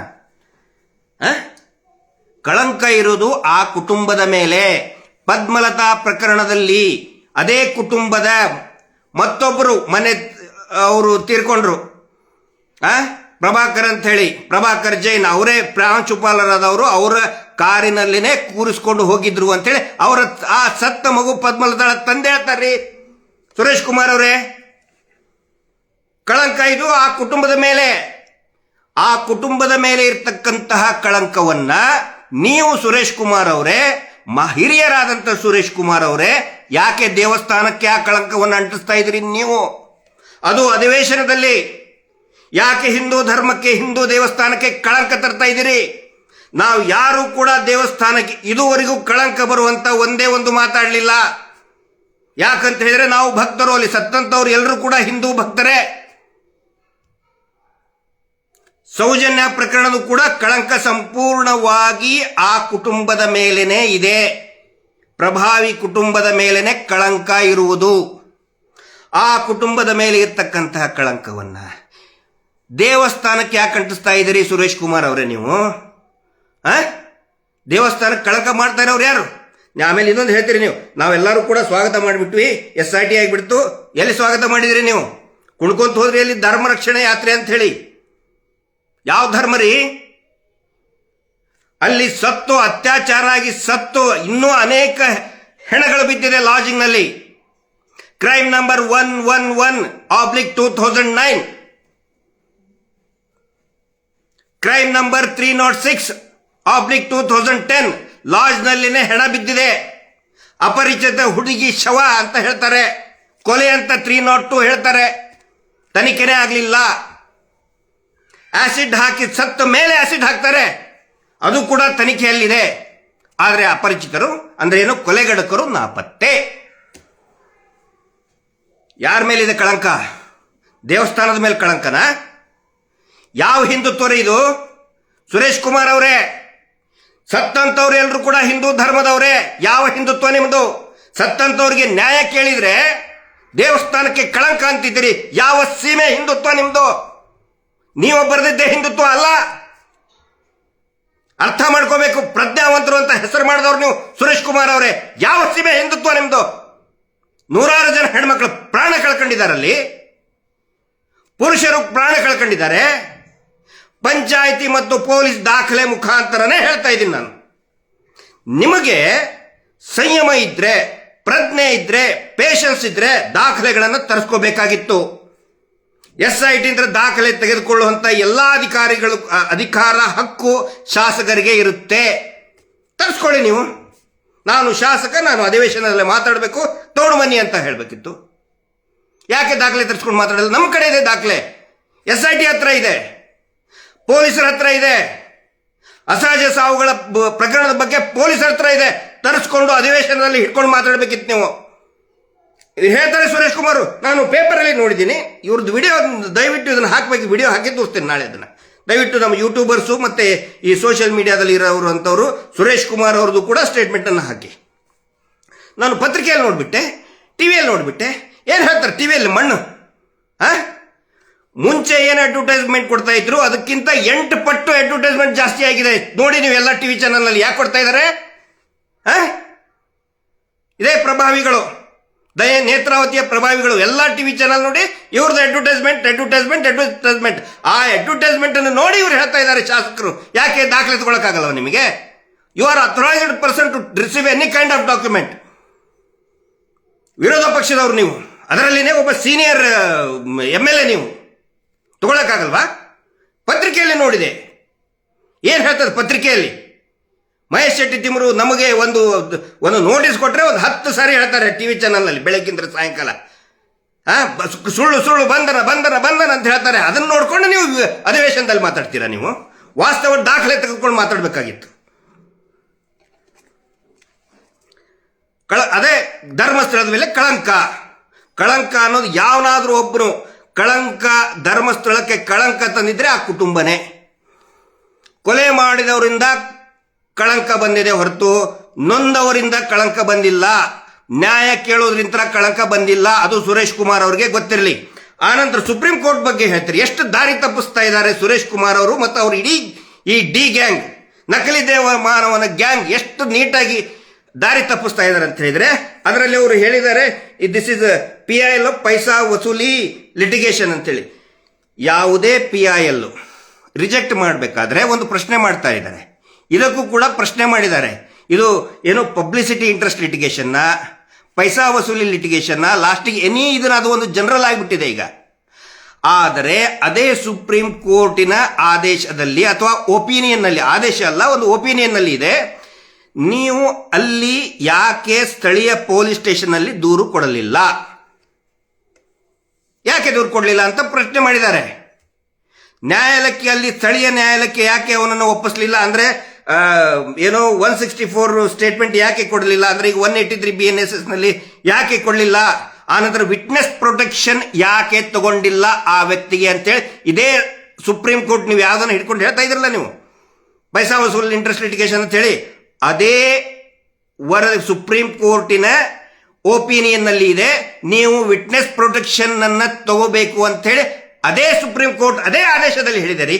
ಕಳಂಕ ಇರೋದು ಆ ಕುಟುಂಬದ ಮೇಲೆ. ಪದ್ಮಲತಾ ಪ್ರಕರಣದಲ್ಲಿ ಅದೇ ಕುಟುಂಬದ ಮತ್ತೊಬ್ಬರು ಮನೆ ಅವರು ತೀರ್ಕೊಂಡ್ರು, ಪ್ರಭಾಕರ್ ಅಂತ ಹೇಳಿ, ಪ್ರಭಾಕರ್ ಜೈನ್, ಅವರೇ ಪ್ರಾಂಶುಪಾಲರಾದವರು, ಅವರ ಕಾರಿನಲ್ಲಿನೇ ಕೂರಿಸ್ಕೊಂಡು ಹೋಗಿದ್ರು ಅಂತೇಳಿ ಅವರ ಆ ಸತ್ತ ಮಗು ಪದ್ಮಲತಾಳ ತಂದೆ ಹೇಳ್ತಾರ್ರಿ ಸುರೇಶ್ ಕುಮಾರ್ ಅವರೇ. ಕಳಂಕ ಇದು ಆ ಕುಟುಂಬದ ಮೇಲೆ. ಆ ಕುಟುಂಬದ ಮೇಲೆ ಇರ್ತಕ್ಕಂತಹ ಕಳಂಕವನ್ನ ನೀವು ಸುರೇಶ್ ಕುಮಾರ್ ಅವರೇ, ಹಿರಿಯರಾದಂಥ ಸುರೇಶ್ ಕುಮಾರ್ ಅವರೇ, ಯಾಕೆ ದೇವಸ್ಥಾನಕ್ಕೆ ಆ ಕಳಂಕವನ್ನು ಅಂಟಿಸ್ತಾ ಇದ್ರಿ ನೀವು? ಅದು ಅಧಿವೇಶನದಲ್ಲಿ ಯಾಕೆ ಹಿಂದೂ ಧರ್ಮಕ್ಕೆ, ಹಿಂದೂ ದೇವಸ್ಥಾನಕ್ಕೆ ಕಳಂಕ ತರ್ತಾ ಇದ್ದೀರಿ? ನಾವು ಯಾರು ಕೂಡ ದೇವಸ್ಥಾನಕ್ಕೆ ಇದುವರೆಗೂ ಕಳಂಕ ಬರುವಂತ ಒಂದೇ ಒಂದು ಮಾತಾಡಲಿಲ್ಲ. ಯಾಕಂತ ಹೇಳಿದ್ರೆ ನಾವು ಭಕ್ತರು, ಅಲ್ಲಿ ಸತ್ತಂತವ್ರು ಎಲ್ಲರೂ ಕೂಡ ಹಿಂದೂ ಭಕ್ತರೇ. ಸೌಜನ್ಯ ಪ್ರಕರಣದ ಕೂಡ ಕಳಂಕ ಸಂಪೂರ್ಣವಾಗಿ ಆ ಕುಟುಂಬದ ಮೇಲೇನೆ ಇದೆ. ಪ್ರಭಾವಿ ಕುಟುಂಬದ ಮೇಲೇನೆ ಕಳಂಕ ಇರುವುದು. ಆ ಕುಟುಂಬದ ಮೇಲೆ ಇರ್ತಕ್ಕಂತಹ ಕಳಂಕವನ್ನ ದೇವಸ್ಥಾನಕ್ಕೆ ಯಾಕೆ ಅಂಟಿಸ್ತಾ ಇದ್ದೀರಿ ಸುರೇಶ್ ಕುಮಾರ್ ಅವರೇ ನೀವು? ದೇವಸ್ಥಾನಕ್ಕೆ ಕಳಂಕ ಮಾಡ್ತಾ ಇರೋರು ಯಾರು? ಆಮೇಲೆ ಇನ್ನೊಂದು ಹೇಳ್ತೀರಿ ನೀವು, ನಾವೆಲ್ಲರೂ ಕೂಡ ಸ್ವಾಗತ ಮಾಡಿಬಿಟ್ವಿ, SIT ಆಗಿಬಿಡ್ತು. ಎಲ್ಲಿ ಸ್ವಾಗತ ಮಾಡಿದಿರಿ ನೀವು? ಕುಣ್ಕೊಂತ ಹೋದ್ರಿ ಅಲ್ಲಿ ಧರ್ಮ ರಕ್ಷಣೆ ಯಾತ್ರೆ ಅಂತ ಹೇಳಿ. ಯಾವ ಧರ್ಮ ರೀ? ಅಲ್ಲಿ ಸತ್ತು, ಅತ್ಯಾಚಾರ ಆಗಿ ಸತ್ತು ಇನ್ನೂ ಅನೇಕ ಹೆಣಗಳು ಬಿದ್ದಿದೆ ಲಾಜಿಂಗ್ನಲ್ಲಿ. ಕ್ರೈಮ್ ನಂಬರ್ 111/2009, ಕ್ರೈಮ್ ನಂಬರ್ 306/2010 ಲಾಜ್ನಲ್ಲಿನೇ ಹೆಣ ಬಿದ್ದಿದೆ. ಅಪರಿಚಿತ ಹುಡುಗಿ ಶವ ಅಂತ ಹೇಳ್ತಾರೆ, ಕೊಲೆ ಅಂತ 302 ಹೇಳ್ತಾರೆ. ತನಿಖೆನೇ ಆಗಲಿಲ್ಲ. ಆಸಿಡ್ ಹಾಕಿ ಸತ್ತ ಮೇಲೆ ಆಸಿಡ್ ಹಾಕ್ತಾರೆ, ಅದು ಕೂಡ ತನಿಖೆಯಲ್ಲಿದೆ. ಆದರೆ ಅಪರಿಚಿತರು ಅಂದ್ರೆ ಏನು, ಕೊಲೆಗಡಕರು ನಾಪತ್ತೆ. ಯಾರ ಮೇಲಿದೆ ಕಳಂಕ? ದೇವಸ್ಥಾನದ ಮೇಲೆ ಕಳಂಕನ? ಯಾವ ಹಿಂದುತ್ವರೇ ಇದು ಸುರೇಶ್ ಕುಮಾರ್ ಅವರೇ? ಸತ್ತಂತವ್ರು ಎಲ್ಲರೂ ಕೂಡ ಹಿಂದೂ ಧರ್ಮದವರೇ. ಯಾವ ಹಿಂದುತ್ವ ನಿಮ್ದು? ಸತ್ತಂತವ್ರಿಗೆ ನ್ಯಾಯ ಕೇಳಿದ್ರೆ ದೇವಸ್ಥಾನಕ್ಕೆ ಕಳಂಕ ಅಂತಿದ್ದೀರಿ. ಯಾವ ಸೀಮೆ ಹಿಂದುತ್ವ ನಿಮ್ದು? ನೀವು ಬರೆದಿದ್ದೆ ಹಿಂದುತ್ವ ಅಲ್ಲ. ಅರ್ಥ ಮಾಡ್ಕೋಬೇಕು. ಪ್ರಜ್ಞಾವಂತರು ಅಂತ ಹೆಸರು ಮಾಡಿದವ್ರು ನೀವು ಸುರೇಶ್ ಕುಮಾರ್ ಅವರೇ. ಯಾವ ಸೀಮೆ ಹಿಂದುತ್ವ ನಿಮ್ದು? ನೂರಾರು ಜನ ಹೆಣ್ಮಕ್ಳು ಪ್ರಾಣ ಕಳ್ಕೊಂಡಿದ್ದಾರಲ್ಲಿ, ಪುರುಷರು ಪ್ರಾಣ ಕಳ್ಕೊಂಡಿದ್ದಾರೆ. ಪಂಚಾಯಿತಿ ಮತ್ತು ಪೊಲೀಸ್ ದಾಖಲೆ ಮುಖಾಂತರನೇ ಹೇಳ್ತಾ ಇದ್ದೀನಿ ನಾನು. ನಿಮಗೆ ಸಂಯಮ ಇದ್ರೆ, ಪ್ರಜ್ಞೆ ಇದ್ರೆ, ಪೇಷನ್ಸ್ ಇದ್ರೆ ದಾಖಲೆಗಳನ್ನು ತರಿಸ್ಕೋಬೇಕಾಗಿತ್ತು. SIT ಅಂದ್ರೆ ದಾಖಲೆ ತೆಗೆದುಕೊಳ್ಳುವಂತ ಎಲ್ಲಾ ಅಧಿಕಾರ ಹಕ್ಕು ಶಾಸಕರಿಗೆ ಇರುತ್ತೆ. ತರಿಸ್ಕೊಳ್ಳಿ ನೀವು. ನಾನು ಶಾಸಕ, ನಾನು ಅಧಿವೇಶನದಲ್ಲಿ ಮಾತಾಡಬೇಕು, ತೋಡು ಬನ್ನಿ ಅಂತ ಹೇಳಬೇಕಿತ್ತು. ಯಾಕೆ ದಾಖಲೆ ತರಿಸ್ಕೊಂಡು ಮಾತಾಡೋದು? ನಮ್ಮ ಕಡೆ ಇದೆ ದಾಖಲೆ, SIT ಹತ್ರ ಇದೆ, ಪೊಲೀಸರ ಹತ್ರ ಇದೆ. ಅಸಹಜ ಸಾವುಗಳ ಪ್ರಕರಣದ ಬಗ್ಗೆ ಪೊಲೀಸರ ಹತ್ರ ಇದೆ. ತರಿಸ್ಕೊಂಡು ಅಧಿವೇಶನದಲ್ಲಿ ಹಿಡ್ಕೊಂಡು ಮಾತಾಡಬೇಕಿತ್ತು ನೀವು. ಹೇಳ್ತಾರೆ ಸುರೇಶ್ ಕುಮಾರ್, ನಾನು ಪೇಪರಲ್ಲಿ ನೋಡಿದ್ದೀನಿ, ಇವ್ರದ್ದು ವಿಡಿಯೋ ದಯವಿಟ್ಟು ಇದನ್ನು ಹಾಕಬೇಕು. ವಿಡಿಯೋ ಹಾಕಿ ತೋರಿಸ್ತೇನೆ ನಾಳೆ. ಅದನ್ನು ದಯವಿಟ್ಟು ನಮ್ಮ ಯೂಟ್ಯೂಬರ್ಸು ಮತ್ತು ಈ ಸೋಷಿಯಲ್ ಮೀಡಿಯಾದಲ್ಲಿ ಇರೋರು ಅಂತವರು ಸುರೇಶ್ ಕುಮಾರ್ ಅವ್ರದ್ದು ಕೂಡ ಸ್ಟೇಟ್ಮೆಂಟನ್ನು ಹಾಕಿ. ನಾನು ಪತ್ರಿಕೆಯಲ್ಲಿ ನೋಡಿಬಿಟ್ಟೆ, ಟಿವಿಯಲ್ಲಿ ನೋಡಿಬಿಟ್ಟೆ. ಏನು ಹೇಳ್ತಾರೆ ಟಿವಿಯಲ್ಲಿ? ಮಣ್ಣು. ಮುಂಚೆ ಏನು ಅಡ್ವರ್ಟೈಸ್ಮೆಂಟ್ ಕೊಡ್ತಾ ಇದ್ರು ಅದಕ್ಕಿಂತ 8 ಪಟ್ಟು ಅಡ್ವರ್ಟೈಸ್ಮೆಂಟ್ ಜಾಸ್ತಿ ಆಗಿದೆ. ನೋಡಿ ನೀವು ಎಲ್ಲ ಟಿವಿ ಚಾನಲ್ನಲ್ಲಿ. ಯಾಕೆ ಕೊಡ್ತಾ ಇದ್ದಾರೆ? ಇದೇ ಪ್ರಭಾವಿಗಳು, ನೇತ್ರಾವತಿಯ ಪ್ರಭಾವಿಗಳು ಎಲ್ಲ ಟಿವಿ ಚಾನಲ್ ನೋಡಿ, ಇವ್ರದ್ದು ಅಡ್ವರ್ಟೈಸ್ಮೆಂಟ್. ಆ ಅಡ್ವರ್ಟೈಸ್ಮೆಂಟ್ ಅನ್ನು ನೋಡಿ ಇವ್ರು ಹೇಳ್ತಾ ಇದ್ದಾರೆ ಶಾಸಕರು. ಯಾಕೆ ದಾಖಲೆ ತಗೊಳಕ್ಕಾಗಲ್ಲ ನಿಮಗೆ? You are authorised person to receive any kind of document. ವಿರೋಧ ಪಕ್ಷದವ್ರು ನೀವು, ಅದರಲ್ಲಿನೇ ಒಬ್ಬ ಸೀನಿಯರ್ MLA, ನೀವು ತಗೊಳಕ್ಕಾಗಲ್ವಾ? ಪತ್ರಿಕೆಯಲ್ಲಿ ನೋಡಿದೆ. ಏನು ಹೇಳ್ತದೆ ಪತ್ರಿಕೆಯಲ್ಲಿ? ಮಹೇಶ್ ಶೆಟ್ಟಿ ತಿಮ್ಮರು ನಮಗೆ ಒಂದು ನೋಟಿಸ್ ಕೊಟ್ಟರೆ ಒಂದು 10 ಸಾರಿ ಹೇಳ್ತಾರೆ ಟಿವಿ ಚಾನಲ್ನಲ್ಲಿ ಬೆಳಗ್ಗಿಂದ ಸಾಯಂಕಾಲ. ಸುಳ್ಳು ಬಂಧನ ಅಂತ ಹೇಳ್ತಾರೆ. ಅದನ್ನು ನೋಡ್ಕೊಂಡು ನೀವು ಅಧಿವೇಶನದಲ್ಲಿ ಮಾತಾಡ್ತೀರಾ? ನೀವು ವಾಸ್ತವ ದಾಖಲೆ ತೆಗೆದುಕೊಂಡು ಮಾತಾಡಬೇಕಾಗಿತ್ತು. ಅದೇ ಧರ್ಮಸ್ಥಳದ ಮೇಲೆ ಕಳಂಕ ಅನ್ನೋದು ಯಾವನಾದ್ರೂ ಒಬ್ಬನು ಧರ್ಮಸ್ಥಳಕ್ಕೆ ಕಳಂಕ ತಂದಿದ್ರೆ ಆ ಕುಟುಂಬನೇ. ಕೊಲೆ ಮಾಡಿದವರಿಂದ ಕಳಂಕ ಬಂದಿದೆ ಹೊರತು ನೊಂದವರಿಂದ ಕಳಂಕ ಬಂದಿಲ್ಲ. ನ್ಯಾಯ ಕೇಳೋದ್ರಿಂದ ಕಳಂಕ ಬಂದಿಲ್ಲ. ಅದು ಸುರೇಶ್ ಕುಮಾರ್ ಅವರಿಗೆ ಗೊತ್ತಿರಲಿ. ಆನಂತರ ಸುಪ್ರೀಂ ಕೋರ್ಟ್ ಬಗ್ಗೆ ಹೇಳ್ತಾರೆ. ಎಷ್ಟು ದಾರಿ ತಪ್ಪಿಸ್ತಾ ಇದ್ದಾರೆ ಸುರೇಶ್ ಕುಮಾರ್ ಅವರು ಮತ್ತು ಅವರು ಇಡೀ ಈ ಡಿ ಗ್ಯಾಂಗ್, ನಕಲಿ ದೇವಮಾನವನ ಗ್ಯಾಂಗ್ ಎಷ್ಟು ನೀಟಾಗಿ ದಾರಿ ತಪ್ಪಿಸ್ತಾ ಇದ್ದಾರೆ ಅಂತ ಹೇಳಿದ್ರೆ, ಅದರಲ್ಲಿ ಅವರು ಹೇಳಿದ್ದಾರೆ ದಿಸ್ ಇಸ್ PIL ಪೈಸಾ ವಸೂಲಿ ಲಿಟಿಗೇಷನ್ ಅಂತೇಳಿ. ಯಾವುದೇ PIL ರಿಜೆಕ್ಟ್ ಮಾಡಬೇಕಾದ್ರೆ ಒಂದು ಪ್ರಶ್ನೆ ಮಾಡ್ತಾ ಇದ್ದಾರೆ. ಇದಕ್ಕೂ ಕೂಡ ಪ್ರಶ್ನೆ ಮಾಡಿದ್ದಾರೆ. ಇದು ಏನು ಪಬ್ಲಿಸಿಟಿ ಇಂಟ್ರೆಸ್ಟ್ ಲಿಟಿಗೇಷನ್ನ, ಪೈಸಾ ವಸೂಲಿ ಲಿಟಿಗೇಷನ್ನ, ಲಾಸ್ಟಿಗೆ ಇದನ್ನ ಅದು ಒಂದು ಜನರಲ್ ಆಗಿಬಿಟ್ಟಿದೆ ಈಗ. ಆದರೆ ಅದೇ ಸುಪ್ರೀಂ ಕೋರ್ಟಿನ ಆದೇಶದಲ್ಲಿ ಅಥವಾ ಒಪಿನಿಯನ್ ನಲ್ಲಿ, ಆದೇಶ ಅಲ್ಲ ಒಂದು ಒಪಿನಿಯನ್ ನಲ್ಲಿ ಇದೆ, ನೀವು ಅಲ್ಲಿ ಯಾಕೆ ಸ್ಥಳೀಯ ಪೊಲೀಸ್ ಸ್ಟೇಷನ್ ಅಲ್ಲಿ ದೂರು ಕೊಡಲಿಲ್ಲ, ಯಾಕೆ ದೂರು ಕೊಡಲಿಲ್ಲ ಅಂತ ಪ್ರಶ್ನೆ ಮಾಡಿದ್ದಾರೆ. ನ್ಯಾಯಾಲಯಕ್ಕೆ, ಅಲ್ಲಿ ಸ್ಥಳೀಯ ನ್ಯಾಯಾಲಯಕ್ಕೆ ಯಾಕೆ ಅವನನ್ನು ಒಪ್ಪಿಸಲಿಲ್ಲ ಅಂದ್ರೆ ಏನೋ 164 ಸ್ಟೇಟ್ಮೆಂಟ್ ಯಾಕೆ ಕೊಡಲಿಲ್ಲ ಅಂದ್ರೆ ಈಗ 183 BNSS ನಲ್ಲಿ ಯಾಕೆ ಕೊಡಲಿಲ್ಲ, ಆನಂತರ ವಿಟ್ನೆಸ್ ಪ್ರೊಟೆಕ್ಷನ್ ಯಾಕೆ ತಗೊಂಡಿಲ್ಲ ಆ ವ್ಯಕ್ತಿಗೆ ಅಂತೇಳಿ ಇದೇ ಸುಪ್ರೀಂ ಕೋರ್ಟ್ ನೀವು ಯಾವ್ದನ್ನ ಹಿಡ್ಕೊಂಡು ಹೇಳ್ತಾ ಇದ್ರಲ್ಲ ನೀವು, ಪೈಸಾ ವಸೂಲ್ ಇಂಟ್ರೆಸ್ಟ್ ಲಿಟಿಗೇಷನ್ ಅಂತ ಹೇಳಿ, ಅದೇ ವರದಿ ಸುಪ್ರೀಂ ಕೋರ್ಟಿನ ಒಪಿನಿಯನ್ ನಲ್ಲಿ ಇದೆ. ನೀವು ವಿಟ್ನೆಸ್ ಪ್ರೊಟೆಕ್ಷನ್ ಅನ್ನ ತಗೋಬೇಕು ಅಂತ ಹೇಳಿ ಅದೇ ಸುಪ್ರೀಂ ಕೋರ್ಟ್ ಅದೇ ಆದೇಶದಲ್ಲಿ ಹೇಳಿದಿರಿ.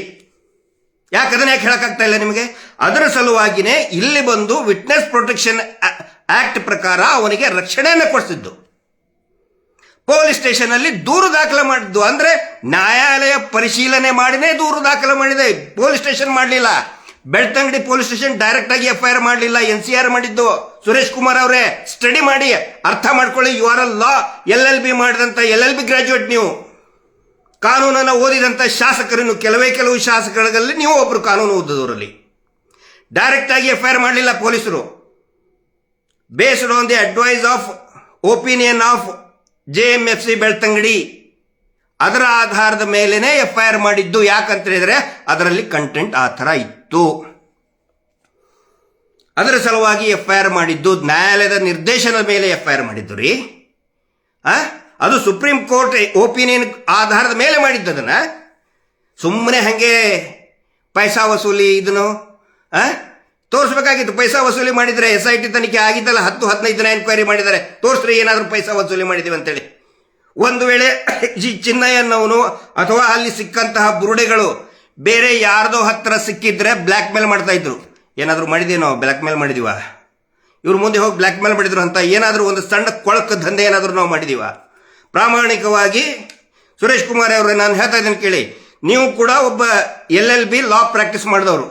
ಯಾಕೆ ಅದನ್ನ ಯಾಕೆ ಹೇಳಕ್ಕಾಗ್ತಾ ಇಲ್ಲ ನಿಮಗೆ? ಅದರ ಸಲುವಾಗಿನೇ ಇಲ್ಲಿ ಬಂದು ವಿಟ್ನೆಸ್ ಪ್ರೊಟೆಕ್ಷನ್ ಆಕ್ಟ್ ಪ್ರಕಾರ ಅವನಿಗೆ ರಕ್ಷಣೆಯನ್ನು ಕೊಡಿಸಿದ್ದು, ಪೊಲೀಸ್ ಸ್ಟೇಷನ್ ಅಲ್ಲಿ ದೂರು ದಾಖಲೆ ಮಾಡಿದ್ದು. ಅಂದ್ರೆ ನ್ಯಾಯಾಲಯ ಪರಿಶೀಲನೆ ಮಾಡಿನೇ ದೂರು ದಾಖಲೆ ಮಾಡಿದೆ, ಪೊಲೀಸ್ ಸ್ಟೇಷನ್ ಮಾಡಲಿಲ್ಲ. ಬೆಳ್ತಂಗಡಿ ಪೊಲೀಸ್ ಸ್ಟೇಷನ್ ಡೈರೆಕ್ಟ್ ಆಗಿ FIR ಮಾಡಲಿಲ್ಲ, NCR ಮಾಡಿದ್ದು. ಸುರೇಶ್ ಕುಮಾರ್ ಅವರೇ ಸ್ಟಡಿ ಮಾಡಿ ಅರ್ಥ ಮಾಡ್ಕೊಳ್ಳಿ. You are a law LLB ಮಾಡಿದಂತ LLB ಗ್ರಾಜುಯೇಟ್, ನೀವು ಕಾನೂನನ್ನು ಓದಿದಂತ ಶಾಸಕರು, ಕೆಲವು ಶಾಸಕರಲ್ಲಿ ನೀವು ಒಬ್ರು ಕಾನೂನು ಓದಿದವರಲ್ಲಿ. ಡೈರೆಕ್ಟ್ ಆಗಿ FIR ಮಾಡಲಿಲ್ಲ ಪೊಲೀಸರು. Based on the advice of opinion of JMFC Belthangady, ಅದರ ಆಧಾರದ ಮೇಲೆನೆ FIR ಮಾಡಿದ್ದು. ಯಾಕಂತ ಹೇಳಿದ್ರೆ ಅದರಲ್ಲಿ ಕಂಟೆಂಟ್ ಆ ಥರ ಇತ್ತು, ಅದರ ಸಲುವಾಗಿ FIR ಮಾಡಿದ್ದು. ನ್ಯಾಯಾಲಯದ ನಿರ್ದೇಶನದ ಮೇಲೆ FIR ಮಾಡಿದ್ದು ರೀ. ಅದು ಸುಪ್ರೀಂ ಕೋರ್ಟ್ ಒಪಿನಿಯನ್ ಆಧಾರದ ಮೇಲೆ ಮಾಡಿದ್ದದನ್ನ ಸುಮ್ಮನೆ ಹಂಗೆ ಪೈಸಾ ವಸೂಲಿ ಇದನ್ನು ತೋರಿಸ್ಬೇಕಾಗಿತ್ತು. ಪೈಸಾ ವಸೂಲಿ ಮಾಡಿದ್ರೆ SIT ತನಿಖೆ ಆಗಿದ್ದಲ್ಲ, 10-15 ದಿನ ಎನ್ಕ್ವೈರಿ ಮಾಡಿದ್ದಾರೆ, ತೋರಿಸ್ರಿ ಏನಾದರೂ ಪೈಸಾ ವಸೂಲಿ ಮಾಡಿದೀವಿ ಅಂತೇಳಿ. ಒಂದು ವೇಳೆ ಚಿನ್ನಯ್ಯನವನು ಅಥವಾ ಅಲ್ಲಿ ಸಿಕ್ಕಂತಹ ಬುರುಡೆಗಳು ಬೇರೆ ಯಾರ್ದೋ ಹತ್ರ ಸಿಕ್ಕಿದ್ರೆ ಬ್ಲ್ಯಾಕ್ ಮೇಲ್ ಮಾಡ್ತಾ ಇದ್ರು. ಏನಾದರೂ ಮಾಡಿದೀವಿ ನಾವು, ಬ್ಲ್ಯಾಕ್ ಮೇಲ್ ಮಾಡಿದೀವ, ಇವ್ರು ಮುಂದೆ ಹೋಗಿ ಬ್ಲ್ಯಾಕ್ ಮೇಲ್ ಮಾಡಿದ್ರು ಅಂತ ಏನಾದರೂ ಒಂದು ಸಣ್ಣ ಕೊಳಕ ದಂಧೆ ಏನಾದರೂ ನಾವು ಮಾಡಿದೀವ? ಪ್ರಾಮಾಣಿಕವಾಗಿ ಸುರೇಶ್ ಕುಮಾರ್ ಅವರೇ ನಾನು ಹೇಳ್ತಾ ಇದ್ದೀನಿ ಕೇಳಿ, ನೀವು ಕೂಡ ಒಬ್ಬ LLB ಲಾ ಪ್ರಾಕ್ಟೀಸ್ ಮಾಡಿದವರು.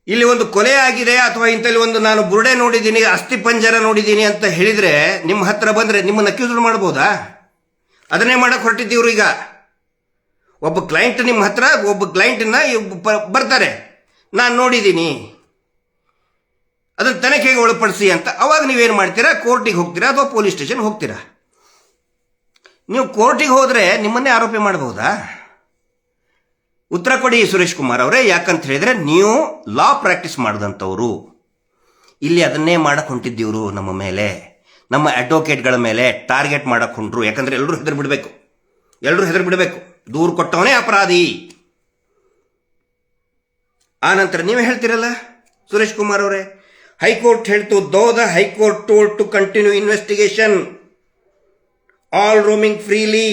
ಇಲ್ಲಿ ಒಂದು ಕೊಲೆ ಆಗಿದೆ ಅಥವಾ ಇಂಥಲ್ಲಿ ಒಂದು ನಾನು ಬುರುಡೆ ನೋಡಿದ್ದೀನಿ, ಅಸ್ಥಿ ಪಂಜರ ನೋಡಿದ್ದೀನಿ ಅಂತ ಹೇಳಿದ್ರೆ ನಿಮ್ಮ ಹತ್ರ ಬಂದ್ರೆ ನಿಮ್ಮನ್ನು ಅಕ್ಯೂಸ್ ಮಾಡ್ಬೋದಾ? ಅದನ್ನೇ ಮಾಡಕ್ ಹೊರಟಿದ್ದೀವ್ರು. ಈಗ ಒಬ್ಬ ಕ್ಲೈಂಟ್ ನಿಮ್ಮ ಹತ್ರ, ಒಬ್ಬ ಕ್ಲೈಂಟನ್ನ ಬರ್ತಾರೆ, ನಾನು ನೋಡಿದ್ದೀನಿ, ಅದನ್ನ ತನಿಖೆಗೆ ಒಳಪಡಿಸಿ ಅಂತ. ಅವಾಗ ನೀವೇನು ಮಾಡ್ತೀರಾ? ಕೋರ್ಟಿಗೆ ಹೋಗ್ತೀರಾ ಅಥವಾ ಪೊಲೀಸ್ ಸ್ಟೇಷನ್ ಹೋಗ್ತೀರಾ? ನೀವು ಕೋರ್ಟಿಗೆ ಹೋದ್ರೆ ನಿಮ್ಮನ್ನೇ ಆರೋಪಿ ಮಾಡಬಹುದಾ? ಉತ್ತರ ಕೊಡಿ ಸುರೇಶ್ ಕುಮಾರ್ ಅವರೇ. ಯಾಕಂತ ಹೇಳಿದ್ರೆ ನೀವು ಲಾ ಪ್ರಾಕ್ಟೀಸ್ ಮಾಡಿದಂಥವ್ರು, ಇಲ್ಲಿ ಅದನ್ನೇ ಮಾಡಕ್ ಹೊಂಟಿದ್ದೀವ್ರು. ನಮ್ಮ ಮೇಲೆ, ನಮ್ಮ ಅಡ್ವೊಕೇಟ್ಗಳ ಮೇಲೆ ಟಾರ್ಗೆಟ್ ಮಾಡಕ್ ಹೊಂಟ್ರು. ಯಾಕಂದ್ರೆ ಎಲ್ಲರೂ ಹೆದರ್ ಬಿಡಬೇಕು, ದೂರು ಕೊಟ್ಟವನೇ ಅಪರಾಧಿ. ಆ ನಂತರ ನೀವೇ ಹೇಳ್ತಿರಲ್ಲ ಸುರೇಶ್ ಕುಮಾರ್ ಅವರೇ, ಹೈಕೋರ್ಟ್ ಹೇಳ್ತು, though the high court told to continue investigation, all roaming freely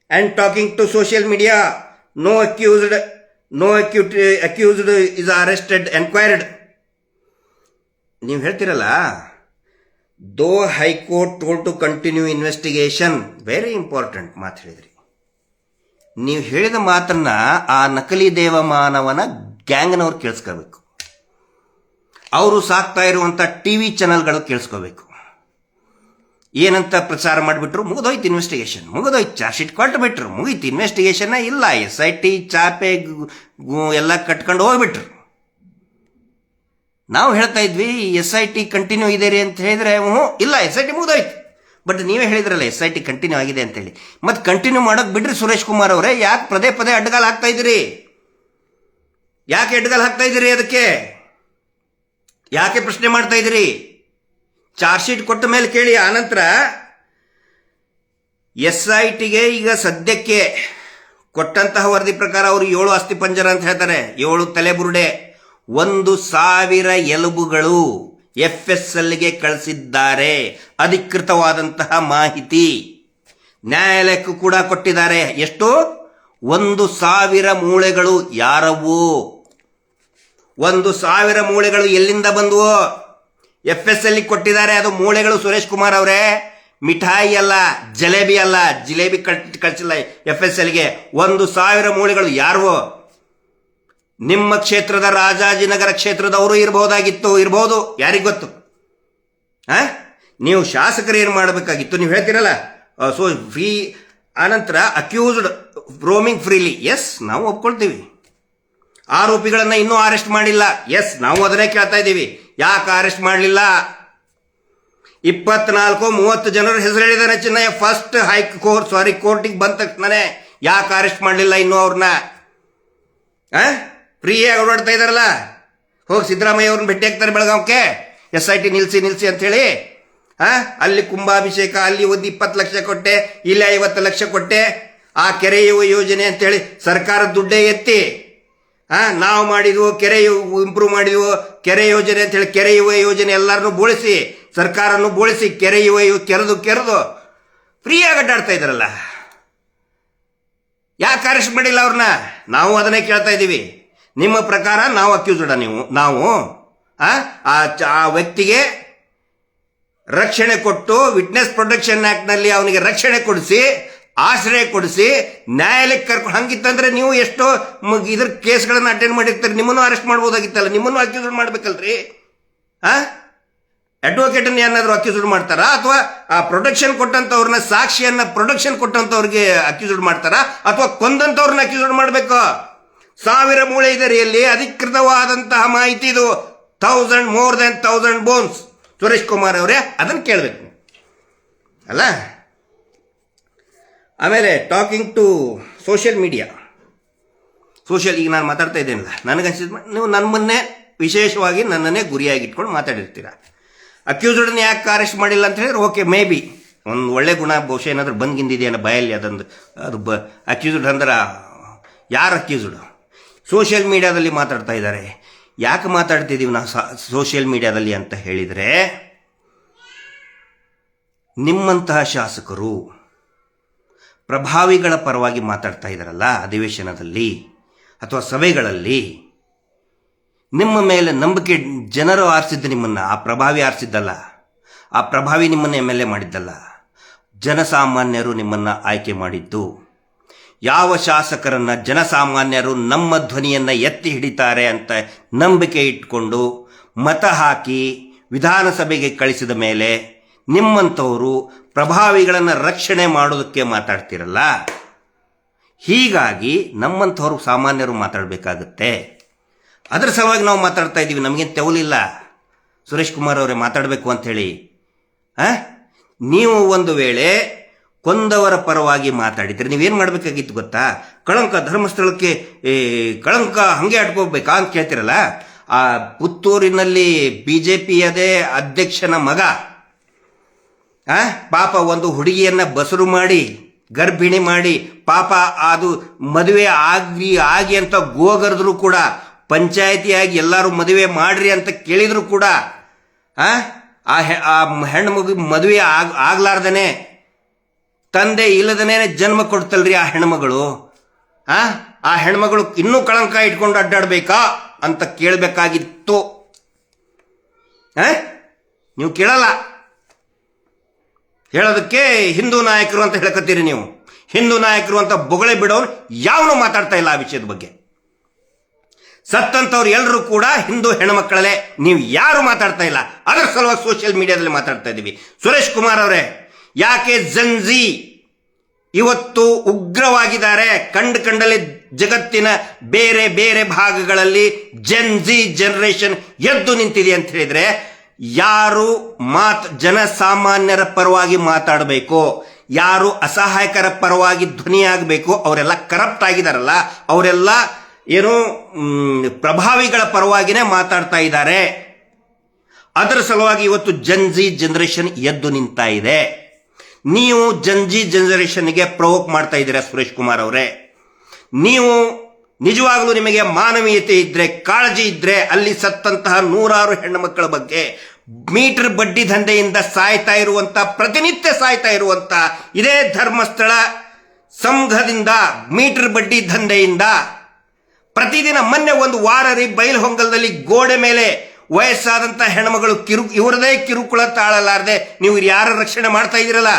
and talking to social media, no accused is arrested, enquired. ನೀವು ಹೇಳ್ತಿರಲ್ಲ, though high court told to continue investigation, very important ಮಾತು ಹೇಳಿದ್ರಿ. ನೀವು ಹೇಳಿದ ಮಾತನ್ನ ಆ ನಕಲಿ ದೇವಮಾನವನ ಗ್ಯಾಂಗ್ನವ್ರು ಕೇಳಿಸ್ಕೋಬೇಕು, ಅವರು ಸಾಕ್ತಾ ಇರುವಂತ TV ಚಾನೆಲ್ಗಳು ಕೇಳಿಸ್ಕೋಬೇಕು. ಏನಂತ ಪ್ರಚಾರ ಮಾಡಿಬಿಟ್ರು? ಮುಗಿದೋಯ್ತು ಇನ್ವೆಸ್ಟಿಗೇಷನ್, ಮುಗಿದೋಯ್ತು, ಚಾರ್ಜ್ ಶೀಟ್ ಕೊಟ್ಟು ಬಿಟ್ರು, ಮುಗೀತು ಇನ್ವೆಸ್ಟಿಗೇಷನ್. ಇಲ್ಲ, SIT ಚಾಪೆ ಎಲ್ಲ ಕಟ್ಕೊಂಡು ಹೋಗ್ಬಿಟ್ರು. ನಾವು ಹೇಳ್ತಾ ಇದ್ವಿ SIT ಕಂಟಿನ್ಯೂ ಇದೆ ರೀ ಅಂತ ಹೇಳಿದ್ರೆ, ಇಲ್ಲ SIT ಮುಗಿದೋಯ್ತು. ಬಟ್ ನೀವೇ ಹೇಳಿದ್ರಲ್ಲ SIT ಕಂಟಿನ್ಯೂ ಆಗಿದೆ ಅಂತೇಳಿ. ಮತ್ತೆ ಕಂಟಿನ್ಯೂ ಮಾಡೋಕೆ ಬಿಡ್ರಿ ಸುರೇಶ್ ಕುಮಾರ್ ಅವರೇ. ಯಾಕೆ ಪದೇ ಅಡ್ಡಗಾಲ ಹಾಕ್ತಾ ಇದ್ದೀರಿ? ಯಾಕೆ ಅಡ್ಡಗಾಲ ಹಾಕ್ತಾ ಇದ್ದೀರಿ? ಅದಕ್ಕೆ ಯಾಕೆ ಪ್ರಶ್ನೆ ಮಾಡ್ತಾ ಇದ್ದೀರಿ? ಚಾರ್ಜ್ ಶೀಟ್ ಕೊಟ್ಟ ಮೇಲೆ ಕೇಳಿ. ಆನಂತರ SITಗೆ ಈಗ ಸದ್ಯಕ್ಕೆ ಕೊಟ್ಟಂತಹ ವರದಿ ಪ್ರಕಾರ ಅವರು 7 ಅಸ್ಥಿ ಪಂಜರ ಅಂತ ಹೇಳ್ತಾರೆ, 7 ತಲೆಬುರುಡೆ, 1,000 ಎಲುಬುಗಳು FSLಗೆ ಕಳಿಸಿದ್ದಾರೆ. ಅಧಿಕೃತವಾದಂತಹ ಮಾಹಿತಿ. ನ್ಯಾಯಾಲಯಕ್ಕೂ ಕೂಡ ಕೊಟ್ಟಿದ್ದಾರೆ. ಎಷ್ಟು? 1,000 ಮೂಳೆಗಳು. ಯಾರವು? 1,000 ಮೂಳೆಗಳು ಎಲ್ಲಿಂದ ಬಂದವು? FSL ಕೊಟ್ಟಿದ್ದಾರೆ. ಅದು ಮೂಳೆಗಳು ಸುರೇಶ್ ಕುಮಾರ್ ಅವರೇ, ಮಿಠಾಯಿ ಅಲ್ಲ, ಜಲೇಬಿ ಅಲ್ಲ. ಜಿಲೇಬಿ ಕಳಿಸಿಲ್ಲ FSLಗೆ. 1,000 ಮೂಳೆಗಳು. ಯಾರು? ನಿಮ್ಮ ಕ್ಷೇತ್ರದ ರಾಜಾಜಿನಗರ ಕ್ಷೇತ್ರದವರು ಇರಬಹುದು. ಯಾರಿಗ್ ಗೊತ್ತು? ನೀವು ಶಾಸಕರು ಏನು ಮಾಡಬೇಕಾಗಿತ್ತು? ನೀವು ಹೇಳ್ತೀರಲ್ಲ, ಸೊ ಫ್ರೀ ಆನಂತರ ಅಕ್ಯೂಸ್ಡ್ ರೋಮಿಂಗ್ ಫ್ರೀಲಿ. ಎಸ್, ನಾವು ಒಪ್ಕೊಳ್ತೀವಿ. ಆರೋಪಿಗಳನ್ನ ಇನ್ನೂ ಅರೆಸ್ಟ್ ಮಾಡಿಲ್ಲ. ಎಸ್, ನಾವು ಅದನ್ನೇ ಕೇಳ್ತಾ ಇದ್ದೀವಿ. ಯಾಕೆ ಅರೆಸ್ಟ್ ಮಾಡಲಿಲ್ಲ? 24-30 ಜನರ ಹೆಸರು ಹೇಳಿದಾನೆ ಚಿನ್ನಯ್ಯ. ಫಸ್ಟ್ ಕೋರ್ಟಿಗೆ ಬಂದ ತಕ್ಷಣ ಯಾಕೆ ಅರೆಸ್ಟ್ ಮಾಡಲಿಲ್ಲ ಇನ್ನೂ ಅವ್ರನ್ನ? ಫ್ರೀಯಾಗಿ ಓಡಾಡ್ತಾ ಇದಾರಲ್ಲ. ಹೋಗಿ ಸಿದ್ದರಾಮಯ್ಯ ಅವ್ರನ್ನ ಭೇಟಿ ಆಗ್ತಾರೆ ಬೆಳಗಾವಕ್ಕೆ. SIT ನಿಲ್ಸಿ ಅಂತ ಹೇಳಿ. ಅಲ್ಲಿ ಕುಂಭಾಭಿಷೇಕ, ಅಲ್ಲಿ ಒಂದು 20 ಲಕ್ಷ ಕೊಟ್ಟೆ, ಇಲ್ಲಿ 50 ಲಕ್ಷ ಕೊಟ್ಟೆ. ಆ ಕೆರೆ ಯೋಜನೆ ಅಂತೇಳಿ ಸರ್ಕಾರದ ದುಡ್ಡೇ ಎತ್ತಿ ನಾವು ಮಾಡಿದ್ವು, ಕೆರೆ ಇಂಪ್ರೂವ್ ಮಾಡಿದ್ವು, ಕೆರೆ ಯೋಜನೆ ಅಂತೇಳಿ ಕೆರೆ ಯೋಜನೆ ಎಲ್ಲರನ್ನೂ ಬೋಳಿಸಿ, ಸರ್ಕಾರನ್ನು ಬೋಳಿಸಿ, ಕೆರೆ ಕೆರೆದು ಫ್ರೀಯಾಗಿ ಅಡ್ಡಾಡ್ತಾ ಇದ್ದಾರಲ್ಲ. ಯಾಕೆ ಅರೆಸ್ಟ್ ಮಾಡಿಲ್ಲ ಅವ್ರನ್ನ? ನಾವು ಅದನ್ನೇ ಕೇಳ್ತಾ ಇದ್ದೀವಿ. ನಿಮ್ಮ ಪ್ರಕಾರ ನಾವು ಅಕ್ಯೂಸ್ಡ? ನಾವು ಆ ವ್ಯಕ್ತಿಗೆ ರಕ್ಷಣೆ ಕೊಟ್ಟು, ವಿಟ್ನೆಸ್ ಪ್ರೊಟೆಕ್ಷನ್ ಆಕ್ಟ್ ನಲ್ಲಿ ಅವನಿಗೆ ರಕ್ಷಣೆ ಕೊಡಿಸಿ, ಆಶ್ರಯ ಕೊಡಿಸಿ, ನ್ಯಾಯಾಲಯಕ್ಕೆ ಕರ್ಕೊಂಡು, ಹಂಗಿತ್ತಂದ್ರೆ ನೀವು ಎಷ್ಟೋ ಇದ್ರ ಕೇಸ್ಗಳನ್ನ ಅಟೆಂಡ್ ಮಾಡಿರ್ತಾರೆ. ನಿಮ್ಮನ್ನು ಅರೆಸ್ಟ್ ಮಾಡ್ಬೋದಾಗಿತ್ತಲ್ಲ, ನಿಮ್ಮನ್ನು ಅಕ್ಯೂಸ್ಡ್ ಮಾಡ್ಬೇಕಲ್ರಿ. ಅಡ್ವೊಕೇಟ್ ಏನಾದ್ರು ಅಕ್ಯೂಸ್ಡ್ ಮಾಡ್ತಾರಾ? ಅಥವಾ ಆ ಪ್ರೊಟೆಕ್ಷನ್ ಕೊಟ್ಟಂತವ್ರನ್ನ, ಸಾಕ್ಷಿಯನ್ನ ಪ್ರೊಟೆಕ್ಷನ್ ಕೊಟ್ಟಂತವ್ರಿಗೆ ಅಕ್ಯೂಸ್ಡ್ ಮಾಡ್ತಾರಾ? ಅಥವಾ ಕೊಂದಂತವ್ರನ್ನ ಅಕ್ಯೂಸ್ಡ್ ಮಾಡ್ಬೇಕು? 1000 ಮೂಳೆ ಇದರಿಯಲ್ಲಿ ಅಧಿಕೃತವಾದಂತಹ ಮಾಹಿತಿ ಇದು. more than 1000 bones. Suresh Kumar ಅವರೇ, ಅದನ್ನು ಕೇಳಬೇಕು ಅಲ್ಲ. ಆಮೇಲೆ ಟಾಕಿಂಗ್ ಟು ಸೋಷಿಯಲ್ ಮೀಡಿಯಾ. ಈಗ ನಾನು ಮಾತಾಡ್ತಾ ಇದ್ದೇನಲ್ಲ, ನನಗನ್ಸಿದ ನೀವು ನಮ್ಮನ್ನೇ ವಿಶೇಷವಾಗಿ ನನ್ನನ್ನೇ ಗುರಿಯಾಗಿಟ್ಕೊಂಡು ಮಾತಾಡಿರ್ತೀರ. ಅಕ್ಯೂಸ್ಡ್ನ ಯಾಕೆ ಅರೆಸ್ಟ್ ಮಾಡಿಲ್ಲ ಅಂತ ಹೇಳಿದ್ರೆ ಓಕೆ, ಮೇ ಬಿ ಒಂದು ಒಳ್ಳೆ ಗುಣ ಬಹುಶಃ ಏನಾದರೂ ಬಂದ್ಗಿಂದಿದೆಯನ್ನ ಬಯಲ್ಲಿ. ಅದು ಅಕ್ಯೂಸ್ಡ್ ಅಂದ್ರೆ ಯಾರು ಅಕ್ಯೂಸ್ಡ್? ಸೋಷಿಯಲ್ ಮೀಡಿಯಾದಲ್ಲಿ ಮಾತಾಡ್ತಾ ಇದ್ದಾರೆ. ಯಾಕೆ ಮಾತಾಡ್ತಿದ್ದೀವಿ ನಾವು ಸೋಷಿಯಲ್ ಮೀಡಿಯಾದಲ್ಲಿ ಅಂತ ಹೇಳಿದರೆ, ನಿಮ್ಮಂತಹ ಶಾಸಕರು ಪ್ರಭಾವಿಗಳ ಪರವಾಗಿ ಮಾತಾಡ್ತಾ ಇದ್ದಾರಲ್ಲ ಅಧಿವೇಶನದಲ್ಲಿ ಅಥವಾ ಸಭೆಗಳಲ್ಲಿ, ನಿಮ್ಮ ಮೇಲೆ ನಂಬಿಕೆ ಜನರು ಆರಿಸಿದ್ದು ನಿಮ್ಮನ್ನು. ಆ ಪ್ರಭಾವಿ ಆರಿಸಿದ್ದಲ್ಲ, ಆ ಪ್ರಭಾವಿ ನಿಮ್ಮನ್ನು MLA ಮಾಡಿದ್ದಲ್ಲ, ಜನಸಾಮಾನ್ಯರು ನಿಮ್ಮನ್ನು ಆಯ್ಕೆ ಮಾಡಿದ್ದು. ಯಾವ ಶಾಸಕರನ್ನ ಜನಸಾಮಾನ್ಯರು ನಮ್ಮ ಧ್ವನಿಯನ್ನು ಎತ್ತಿ ಹಿಡಿತಾರೆ ಅಂತ ನಂಬಿಕೆ ಇಟ್ಕೊಂಡು ಮತ ಹಾಕಿ ವಿಧಾನಸಭೆಗೆ ಕಳಿಸಿದ ಮೇಲೆ ನಿಮ್ಮಂಥವರು ಪ್ರಭಾವಿಗಳನ್ನು ರಕ್ಷಣೆ ಮಾಡೋದಕ್ಕೆ ಮಾತಾಡ್ತಿರಲ್ಲ. ಹೀಗಾಗಿ ನಮ್ಮಂಥವ್ರು ಸಾಮಾನ್ಯರು ಮಾತಾಡಬೇಕಾಗುತ್ತೆ. ಅದರ ಸಲುವಾಗಿ ನಾವು ಮಾತಾಡ್ತಾ ಇದ್ದೀವಿ. ನಮಗೇನು ತೆವಲಿಲ್ಲ ಸುರೇಶ್ ಕುಮಾರ್ ಅವರೇ ಮಾತಾಡಬೇಕು ಅಂಥೇಳಿ. ನೀವು ಒಂದು ವೇಳೆ ಕೊಂದವರ ಪರವಾಗಿ ಮಾತಾಡಿದ್ರೆ ನೀವೇನು ಮಾಡಬೇಕಾಗಿತ್ತು ಗೊತ್ತಾ? ಕಳಂಕ, ಧರ್ಮಸ್ಥಳಕ್ಕೆ ಕಳಂಕ ಹಂಗೆ ಅಟ್ಕೋಬೇಕಾ ಅಂತ ಕೇಳ್ತಿರಲ್ಲ. ಆ ಪುತ್ತೂರಿನಲ್ಲಿ BJPಯದೇ ಅಧ್ಯಕ್ಷನ ಮಗ ಪಾಪ ಒಂದು ಹುಡುಗಿಯನ್ನ ಬಸರು ಮಾಡಿ ಗರ್ಭಿಣಿ ಮಾಡಿ ಪಾಪ ಅದು ಮದುವೆ ಆಗಿ ಅಂತ ಗೋಗರ್ದ್ರು ಕೂಡ, ಪಂಚಾಯತಿಯಾಗಿ ಎಲ್ಲರೂ ಮದುವೆ ಮಾಡ್ರಿ ಅಂತ ಕೇಳಿದ್ರು ಕೂಡ ಆ ಹೆಣ್ಣು ಮಗು ಮದುವೆ ಆಗ್ಲಾರ್ದನೆ, ತಂದೆ ಇಲ್ಲದನೇ ಜನ್ಮ ಕೊಡ್ತಲ್ರಿ ಆ ಹೆಣ್ಮಗಳು. ಆ ಹೆಣ್ಮಗಳು ಇನ್ನೂ ಕಳಂಕ ಇಟ್ಕೊಂಡು ಅಡ್ಡಾಡ್ಬೇಕಾ ಅಂತ ಕೇಳಬೇಕಾಗಿತ್ತು. ನೀವು ಕೇಳಲ್ಲ. ಹೇಳೋದಕ್ಕೆ ಹಿಂದೂ ನಾಯಕರು ಅಂತ ಹೇಳ್ಕತ್ತೀರಿ ನೀವು. ಹಿಂದೂ ನಾಯಕರು ಅಂತ ಬೊಗಳೆ ಬಿಡೋನು ಯಾವನು ಮಾತಾಡ್ತಾ ಇಲ್ಲ ಆ ವಿಷಯದ ಬಗ್ಗೆ. ಸತ್ತಂತವ್ರು ಎಲ್ಲರೂ ಕೂಡ ಹಿಂದೂ ಹೆಣ್ಮಕ್ಕಳಲ್ಲೇ, ನೀವು ಯಾರು ಮಾತಾಡ್ತಾ ಇಲ್ಲ. ಅದರ ಸಲುವಾಗಿ ಸೋಷಿಯಲ್ ಮೀಡಿಯಾದಲ್ಲಿ ಮಾತಾಡ್ತಾ ಇದ್ದೀವಿ. ಸುರೇಶ್ ಕುಮಾರ್ ಅವರೇ, ಯಾಕೆ ಜನ್ಜಿ ಇವತ್ತು ಉಗ್ರವಾಗಿದ್ದಾರೆ? ಕಂಡಲ್ಲಿ ಜಗತ್ತಿನ ಬೇರೆ ಬೇರೆ ಭಾಗಗಳಲ್ಲಿ ಜನ್ಜಿ ಜನರೇಷನ್ ಎದ್ದು ನಿಂತಿದೆ ಅಂತ ಹೇಳಿದ್ರೆ, ಯಾರು ಜನಸಾಮಾನ್ಯರ ಪರವಾಗಿ ಮಾತಾಡಬೇಕು, ಯಾರು ಅಸಹಾಯಕರ ಪರವಾಗಿ ಧ್ವನಿಯಾಗಬೇಕು, ಅವರೆಲ್ಲ ಕರಪ್ಟ್ ಆಗಿದಾರಲ್ಲ, ಅವರೆಲ್ಲ ಏನು ಪ್ರಭಾವಿಗಳ ಪರವಾಗಿನೇ ಮಾತಾಡ್ತಾ ಇದ್ದಾರೆ. ಅದರ ಸಲುವಾಗಿ ಇವತ್ತು ಜನ್ಜಿ ಜನರೇಷನ್ ಎದ್ದು ನಿಂತಾ ಇದೆ. ನೀವು ಜನ್ಜಿ ಜನರೇಷನ್ಗೆ ಪ್ರವೋಕ್ ಮಾಡ್ತಾ ಇದ್ದೀರಾ ಸುರೇಶ್ ಕುಮಾರ್ ಅವರೇ. ನೀವು ನಿಜವಾಗ್ಲೂ ನಿಮಗೆ ಮಾನವೀಯತೆ ಇದ್ರೆ, ಕಾಳಜಿ ಇದ್ರೆ, ಅಲ್ಲಿ ಸತ್ತಂತಹ 100 ಹೆಣ್ಣು ಮಕ್ಕಳ ಬಗ್ಗೆ ಮೀಟರ್ ಬಡ್ಡಿ ದಂಧೆಯಿಂದ ಸಾಯ್ತಾ ಇರುವಂತ, ಪ್ರತಿನಿತ್ಯ ಸಾಯ್ತಾ ಇರುವಂತ ಇದೇ ಧರ್ಮಸ್ಥಳ ಸಂಘದಿಂದ ಮೀಟರ್ ಬಡ್ಡಿ ದಂಧೆಯಿಂದ ಪ್ರತಿದಿನ ಮೊನ್ನೆ ಒಂದು ವಾರ ಬೈಲಹೊಂಗಲದಲ್ಲಿ ಗೋಡೆ ಮೇಲೆ ವಯಸ್ಸಾದಂತ ಹೆಣ್ಮಗಳು ಇವರದೇ ಕಿರುಕುಳ ತಾಳಲಾರದೆ, ನೀವು ಯಾರ ರಕ್ಷಣೆ ಮಾಡ್ತಾ ಇದ್ದೀರಲ್ಲ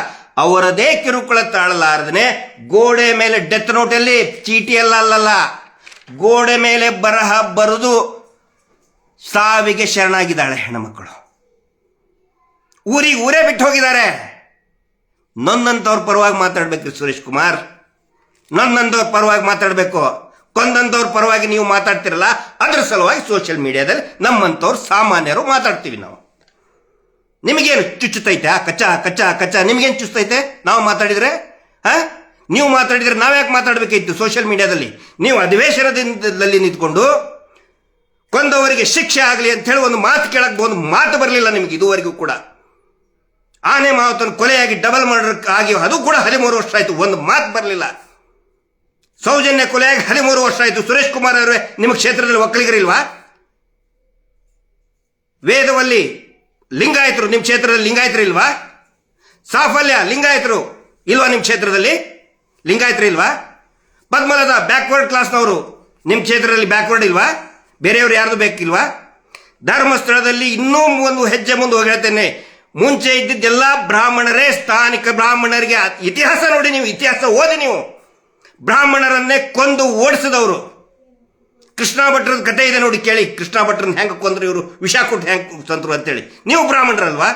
ಅವರದೇ ಕಿರುಕುಳ ತಾಳಲಾರದೆ ಗೋಡೆ ಮೇಲೆ ಡೆತ್ ನೋಟಲ್ಲಿ ಚೀಟಿಯಲ್ಲ ಗೋಡೆ ಮೇಲೆ ಬರಹ ಬರೆದು ಸಾವಿಗೆ ಶರಣಾಗಿದ್ದಾಳೆ ಹೆಣ್ಮಕ್ಕಳು. ಊರೇ ಬಿಟ್ಟು ಹೋಗಿದ್ದಾರೆ. ನೊಂದಂತವ್ರ ಪರವಾಗಿ ಮಾತಾಡ್ಬೇಕು ಸುರೇಶ್ ಕುಮಾರ್, ನೊಂದಂತವ್ರ ಪರವಾಗಿ ಮಾತಾಡಬೇಕು. ಕೊಂದಂತವ್ರ ಪರವಾಗಿ ನೀವು ಮಾತಾಡ್ತಿರಲ್ಲ, ಅದ್ರ ಸಲುವಾಗಿ ಸೋಷಿಯಲ್ ಮೀಡಿಯಾದಲ್ಲಿ ನಮ್ಮಂತವ್ರು ಸಾಮಾನ್ಯರು ಮಾತಾಡ್ತೀವಿ ನಾವು. ನಿಮಗೇನು ಚುಚ್ಚುತ್ತೈತೆ? ಕಚ್ಚ ಕಚ್ಚ ಕಚ್ಚ ನಿಮಗೇನು ಚುಚ್ಚುತ್ತೈತೆ ನಾವು ಮಾತಾಡಿದ್ರೆ? ನೀವು ಮಾತಾಡಿದ್ರೆ ನಾವ್ಯಾಕೆ ಮಾತಾಡಬೇಕಿತ್ತು ಸೋಷಿಯಲ್ ಮೀಡಿಯಾದಲ್ಲಿ? ನೀವು ಅಧಿವೇಶನದಲ್ಲಿ ನಿಂತ್ಕೊಂಡು ಕೊಂದವರಿಗೆ ಶಿಕ್ಷೆ ಆಗಲಿ ಅಂತ ಹೇಳಿ ಒಂದು ಮಾತು ಕೇಳಕ್ಕೆ ಒಂದು ಮಾತು ಬರಲಿಲ್ಲ ನಿಮ್ಗೆ ಇದುವರೆಗೂ ಕೂಡ. ಆನೆ ಮಾವತನ ಕೊಲೆಯಾಗಿ ಡಬಲ್ ಮರ್ಡರ್ ಆಗಿ ಅದು ಕೂಡ 13 ವರ್ಷ ಆಯ್ತು, ಒಂದು ಮಾತು ಬರಲಿಲ್ಲ. ಸೌಜನ್ಯ ಕೊಲೆಯಾಗಿ 13 ವರ್ಷ ಆಯ್ತು. ಸುರೇಶ್ ಕುಮಾರ್ ಅವರೇ, ನಿಮ್ಮ ಕ್ಷೇತ್ರದಲ್ಲಿ ಒಕ್ಕಲಿಗರಿಲ್ವಾ? ವೇದವಲ್ಲಿ ಲಿಂಗಾಯತರು ನಿಮ್ಮ ಕ್ಷೇತ್ರದಲ್ಲಿ ಲಿಂಗಾಯತರು ಇಲ್ವಾ? ಸಾಫಲ್ಯ ಲಿಂಗಾಯತರು ಇಲ್ವಾ ನಿಮ್ಮ ಕ್ಷೇತ್ರದಲ್ಲಿ? ಲಿಂಗಾಯತರು ಇಲ್ವಾ? ಪದ್ಮಲದ ಬ್ಯಾಕ್ವರ್ಡ್ ಕ್ಲಾಸ್ನವರು ನಿಮ್ಮ ಕ್ಷೇತ್ರದಲ್ಲಿ ಬ್ಯಾಕ್ವರ್ಡ್ ಇಲ್ವಾ? ಬೇರೆಯವರು ಯಾರ್ದು ಬೇಕಿಲ್ವಾ? ಧರ್ಮಸ್ಥಳದಲ್ಲಿ ಇನ್ನೂ ಒಂದು ಹೆಜ್ಜೆ ಮುಂದೆ ಹೋಗಿ ಹೇಳ್ತೇನೆ, ಮುಂಚೆ ಇದ್ದಿದ್ದೆಲ್ಲ ಬ್ರಾಹ್ಮಣರೇ, ಸ್ಥಾನಿಕ ಬ್ರಾಹ್ಮಣರಿಗೆ ಇತಿಹಾಸ ನೋಡಿ, ನೀವು ಇತಿಹಾಸ ಓದಿ. ನೀವು ಬ್ರಾಹ್ಮಣರನ್ನೇ ಕೊಂದು ಓಡಿಸಿದವರು. ಕೃಷ್ಣ ಭಟ್ರದ ಕಥೆ ಇದೆ ನೋಡಿ, ಕೇಳಿ. ಕೃಷ್ಣ ಭಟ್ರನ್ನ ಹೆಂಗೆ ಕೊಂದ್ರು ಇವರು, ವಿಷ ಕೊಟ್ಟು ಹೆಂಗೆ ತಂದ್ರು ಅಂತೇಳಿ. ನೀವು ಬ್ರಾಹ್ಮಣರಲ್ವಾ?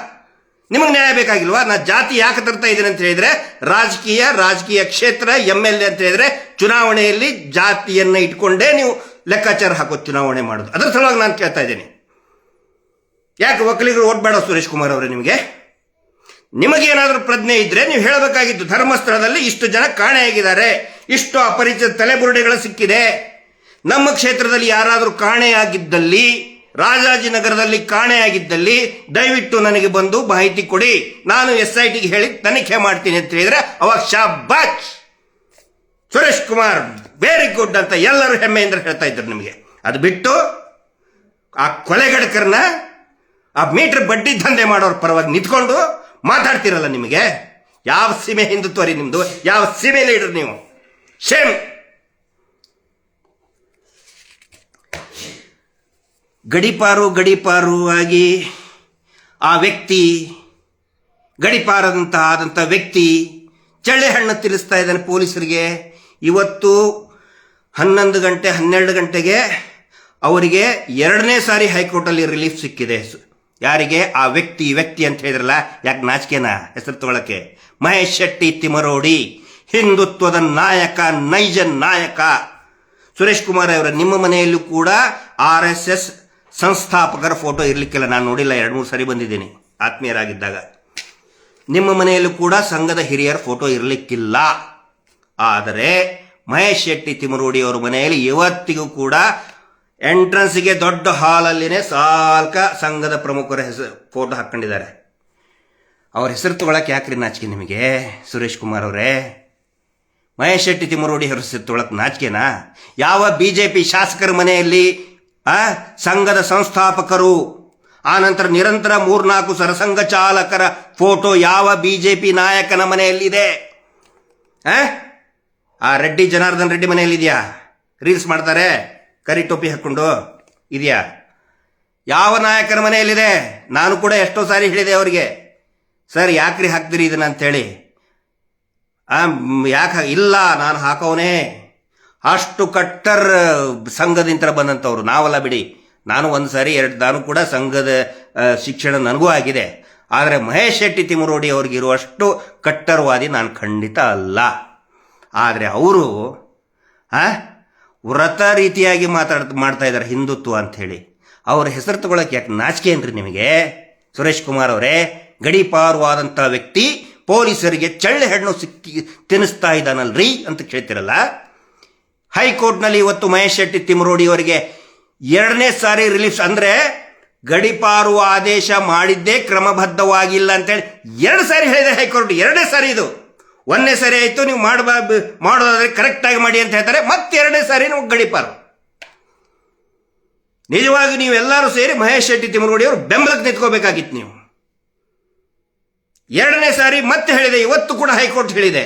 ನಿಮಗೆ ನ್ಯಾಯ ಬೇಕಾಗಿಲ್ವಾ? ನಾ ಜಾತಿ ಯಾಕೆ ತರ್ತಾ ಇದ್ದೀನಿ ಅಂತ ಹೇಳಿದ್ರೆ, ರಾಜಕೀಯ ಕ್ಷೇತ್ರ MLA ಅಂತ ಹೇಳಿದ್ರೆ ಚುನಾವಣೆಯಲ್ಲಿ ಜಾತಿಯನ್ನ ಇಟ್ಕೊಂಡೇ ನೀವು ಲೆಕ್ಕಾಚಾರ ಹಾಕೋದು, ಚುನಾವಣೆ ಮಾಡೋದು. ಅದರ ಸಲುವಾಗಿ ನಾನು ಕೇಳ್ತಾ ಇದ್ದೀನಿ, ಯಾಕೆ ಒಕ್ಕಲಿಗರು ಓಟ್ ಬೇಡ ಸುರೇಶ್ ಕುಮಾರ್ ಅವರೇ? ನಿಮಗೇನಾದ್ರೂ ಪ್ರಜ್ಞೆ ಇದ್ರೆ ನೀವು ಹೇಳಬೇಕಾಗಿತ್ತು, ಧರ್ಮಸ್ಥಳದಲ್ಲಿ ಇಷ್ಟು ಜನ ಕಾಣೆಯಾಗಿದ್ದಾರೆ, ಇಷ್ಟು ಅಪರಿಚಿತ ತಲೆಬುರುಡೆಗಳು ಸಿಕ್ಕಿದೆ. ನಮ್ಮ ಕ್ಷೇತ್ರದಲ್ಲಿ ಯಾರಾದರೂ ಕಾಣೆಯಾಗಿದ್ದಲ್ಲಿ, ರಾಜಾಜಿನಗರದಲ್ಲಿ ಕಾಣೆಯಾಗಿದ್ದಲ್ಲಿ ದಯವಿಟ್ಟು ನನಗೆ ಬಂದು ಮಾಹಿತಿ ಕೊಡಿ, ನಾನು SITಗೆ ಹೇಳಿ ತನಿಖೆ ಮಾಡ್ತೀನಿ ಅಂತ ಹೇಳಿದ್ರೆ ಅವಾಗ ಶಾಬಾಷ್ ಸುರೇಶ್ ಕುಮಾರ್ ವೆರಿ ಗುಡ್ ಅಂತ ಎಲ್ಲರೂ ಹೆಮ್ಮೆಯಿಂದ ಹೇಳ್ತಾ ಇದ್ರು ನಿಮಗೆ. ಅದು ಬಿಟ್ಟು ಆ ಕೊಲೆಗಡಕರನ್ನ, ಆ ಮೀಟರ್ ಬಡ್ಡಿ ದಂಧೆ ಮಾಡೋರ ಪರವಾಗಿ ನಿಂತ್ಕೊಂಡು ಮಾತಾಡ್ತಿರಲ್ಲ, ನಿಮಗೆ ಯಾವ ಸೀಮೆ ಹಿಂದುತ್ವ ರೀ ನಿಮ್ದು? ಯಾವ ಸೀಮೆ ಲೀಡರ್ ನೀವು? ಶೇಮ್. ಗಡಿಪಾರು ಆಗಿ ಆ ವ್ಯಕ್ತಿ, ಆದಂಥ ವ್ಯಕ್ತಿ ಚಳ್ಳೆ ಹಣ್ಣು ತಿನ್ನಿಸ್ತಾ ಇದ್ದಾನೆ ಪೊಲೀಸರಿಗೆ. ಇವತ್ತು 11 ಗಂಟೆ 12 ಗಂಟೆಗೆ ಅವರಿಗೆ 2ನೇ ಸಾರಿ ಹೈಕೋರ್ಟಲ್ಲಿ ರಿಲೀಫ್ ಸಿಕ್ಕಿದೆ. ಯಾರಿಗೆ? ಆ ವ್ಯಕ್ತಿ ಅಂತ ಹೇಳಿದ್ರಲ್ಲ, ಯಾಕೆ ನಾಚಿಕೆನ ಹೆಸರು ತಗೊಳಕ್ಕೆ? ಮಹೇಶ್ ಶೆಟ್ಟಿ ತಿಮರೋಡಿ, ಹಿಂದುತ್ವದ ನಾಯಕ, ನೈಜ ನಾಯಕ. ಸುರೇಶ್ ಕುಮಾರ್ ಅವರ ನಿಮ್ಮ ಮನೆಯಲ್ಲೂ ಕೂಡ RSS ಸಂಸ್ಥಾಪಕರ ಫೋಟೋ ಇರ್ಲಿಕ್ಕಿಲ್ಲ. ನಾನು ನೋಡಿಲ್ಲ, 2-3 ಸರಿ ಬಂದಿದ್ದೀನಿ ಆತ್ಮೀಯರಾಗಿದ್ದಾಗ. ನಿಮ್ಮ ಮನೆಯಲ್ಲೂ ಕೂಡ ಸಂಘದ ಹಿರಿಯರ ಫೋಟೋ ಇರಲಿಕ್ಕಿಲ್ಲ. ಆದರೆ ಮಹೇಶ್ ಶೆಟ್ಟಿ ತಿಮರೋಡಿ ಅವರ ಮನೆಯಲ್ಲಿ ಇವತ್ತಿಗೂ ಕೂಡ ಎಂಟ್ರನ್ಸ್ಗೆ ದೊಡ್ಡ ಹಾಲಲ್ಲಿನೇ ಸಾಲ್ಕ ಸಂಘದ ಪ್ರಮುಖರ ಹೆಸರು ಫೋಟೋ ಹಾಕೊಂಡಿದ್ದಾರೆ. ಅವ್ರ ಹೆಸರು ತಗೊಳಕ್ಕೆ ಯಾಕ್ರಿ ನಾಚಿಕೆ ನಿಮಗೆ ಸುರೇಶ್ ಕುಮಾರ್ ಅವರೇ? ಮಹೇಶ್ ಶೆಟ್ಟಿ ತಿಮರೋಡಿ ಅವರ ಹೆಸರು ತಗೊಳಕ್ ನಾಚಿಕೆನಾ? ಯಾವ BJP ಶಾಸಕರ ಮನೆಯಲ್ಲಿ ಸಂಘದ ಸಂಸ್ಥಾಪಕರು, ಆನಂತರ ನಿರಂತರ 3-4 ಸರಸಂಘ ಚಾಲಕರ ಫೋಟೋ ಯಾವ BJP ನಾಯಕನ ಮನೆಯಲ್ಲಿದೆ? ಆ ರೆಡ್ಡಿ ಜನಾರ್ದನ್ ರೆಡ್ಡಿ ಮನೆಯಲ್ಲಿದೆಯಾ? ರೀಲ್ಸ್ ಮಾಡ್ತಾರೆ ಕರಿ ಟೋಪಿ ಹಾಕೊಂಡು, ಇದೆಯಾ? ಯಾವ ನಾಯಕನ ಮನೆಯಲ್ಲಿದೆ? ನಾನು ಕೂಡ ಎಷ್ಟೋ ಸಾರಿ ಹೇಳಿದೆ ಅವರಿಗೆ, ಸರ್ ಯಾಕ್ರಿ ಹಾಕ್ತೀರಿ ಇದನ್ನ ಅಂತೇಳಿ. ಯಾಕೆ ಇಲ್ಲ, ನಾನು ಹಾಕೋನೇ. ಅಷ್ಟು ಕಟ್ಟರ್ ಸಂಘದಿಂದ ಬಂದಂಥವ್ರು ನಾವಲ್ಲ ಬಿಡಿ. ನಾನು ಒಂದು ಸಾರಿ ನಾನು ಕೂಡ ಸಂಘದ ಶಿಕ್ಷಣ ನನಗೂ ಆಗಿದೆ. ಆದರೆ ಮಹೇಶ್ ಶೆಟ್ಟಿ ತಿಮರೋಡಿ ಅವ್ರಿಗಿರುವಷ್ಟು ಕಟ್ಟರ್ವಾದಿ ನಾನು ಖಂಡಿತ ಅಲ್ಲ. ಆದರೆ ಅವರು ವ್ರತ ರೀತಿಯಾಗಿ ಮಾಡ್ತಾ ಇದ್ದಾರೆ ಹಿಂದುತ್ವ ಅಂಥೇಳಿ. ಅವ್ರ ಹೆಸರು ತಗೊಳಕ್ಕೆ ಯಾಕೆ ನಾಚಿಕೆ ಏನ್ರಿ ನಿಮಗೆ ಸುರೇಶ್ ಕುಮಾರ್ ಅವರೇ? ಗಡೀಪಾರವಾದಂಥ ವ್ಯಕ್ತಿ ಪೊಲೀಸರಿಗೆ ಚಳ್ಳೆ ಹಣ್ಣು ತಿನ್ನಿಸ್ತಾ ಇದ್ದಾನಲ್ರಿ ಅಂತ ಕೇಳ್ತಿರಲ್ಲ. ಹೈಕೋರ್ಟ್ನಲ್ಲಿ ಇವತ್ತು ಮಹೇಶ್ ಶೆಟ್ಟಿ ತಿಮರೋಡಿ ಅವರಿಗೆ 2ನೇ ಸಾರಿ ರಿಲೀಫ್, ಅಂದ್ರೆ ಗಡೀಪಾರು ಆದೇಶ ಮಾಡಿದ್ದೇ ಕ್ರಮಬದ್ಧವಾಗಿಲ್ಲ ಅಂತೇಳಿ 2 ಸಾರಿ ಹೇಳಿದೆ ಹೈಕೋರ್ಟ್. 2ನೇ ಸಾರಿ ಇದು. 1ನೇ ಸಾರಿ ಆಯ್ತು ನೀವು ಮಾಡೋದಾದ್ರೆ ಕರೆಕ್ಟ್ ಆಗಿ ಮಾಡಿ ಅಂತ ಹೇಳ್ತಾರೆ, ಮತ್ತೆ 2ನೇ ಸಾರಿ ನಾವು ಗಡೀಪಾರು. ನಿಜವಾಗಿ ನೀವೆಲ್ಲರೂ ಸೇರಿ ಮಹೇಶ್ ಶೆಟ್ಟಿ ತಿಮ್ಮನಗುಡಿ ಅವರು ಬೆಂಬಲಕ್ಕೆ ನಿಂತ್ಕೋಬೇಕಾಗಿತ್ತು ನೀವು. ಎರಡನೇ ಸಾರಿ ಮತ್ತೆ ಹೇಳಿದೆ, ಇವತ್ತು ಕೂಡ ಹೈಕೋರ್ಟ್ ಹೇಳಿದೆ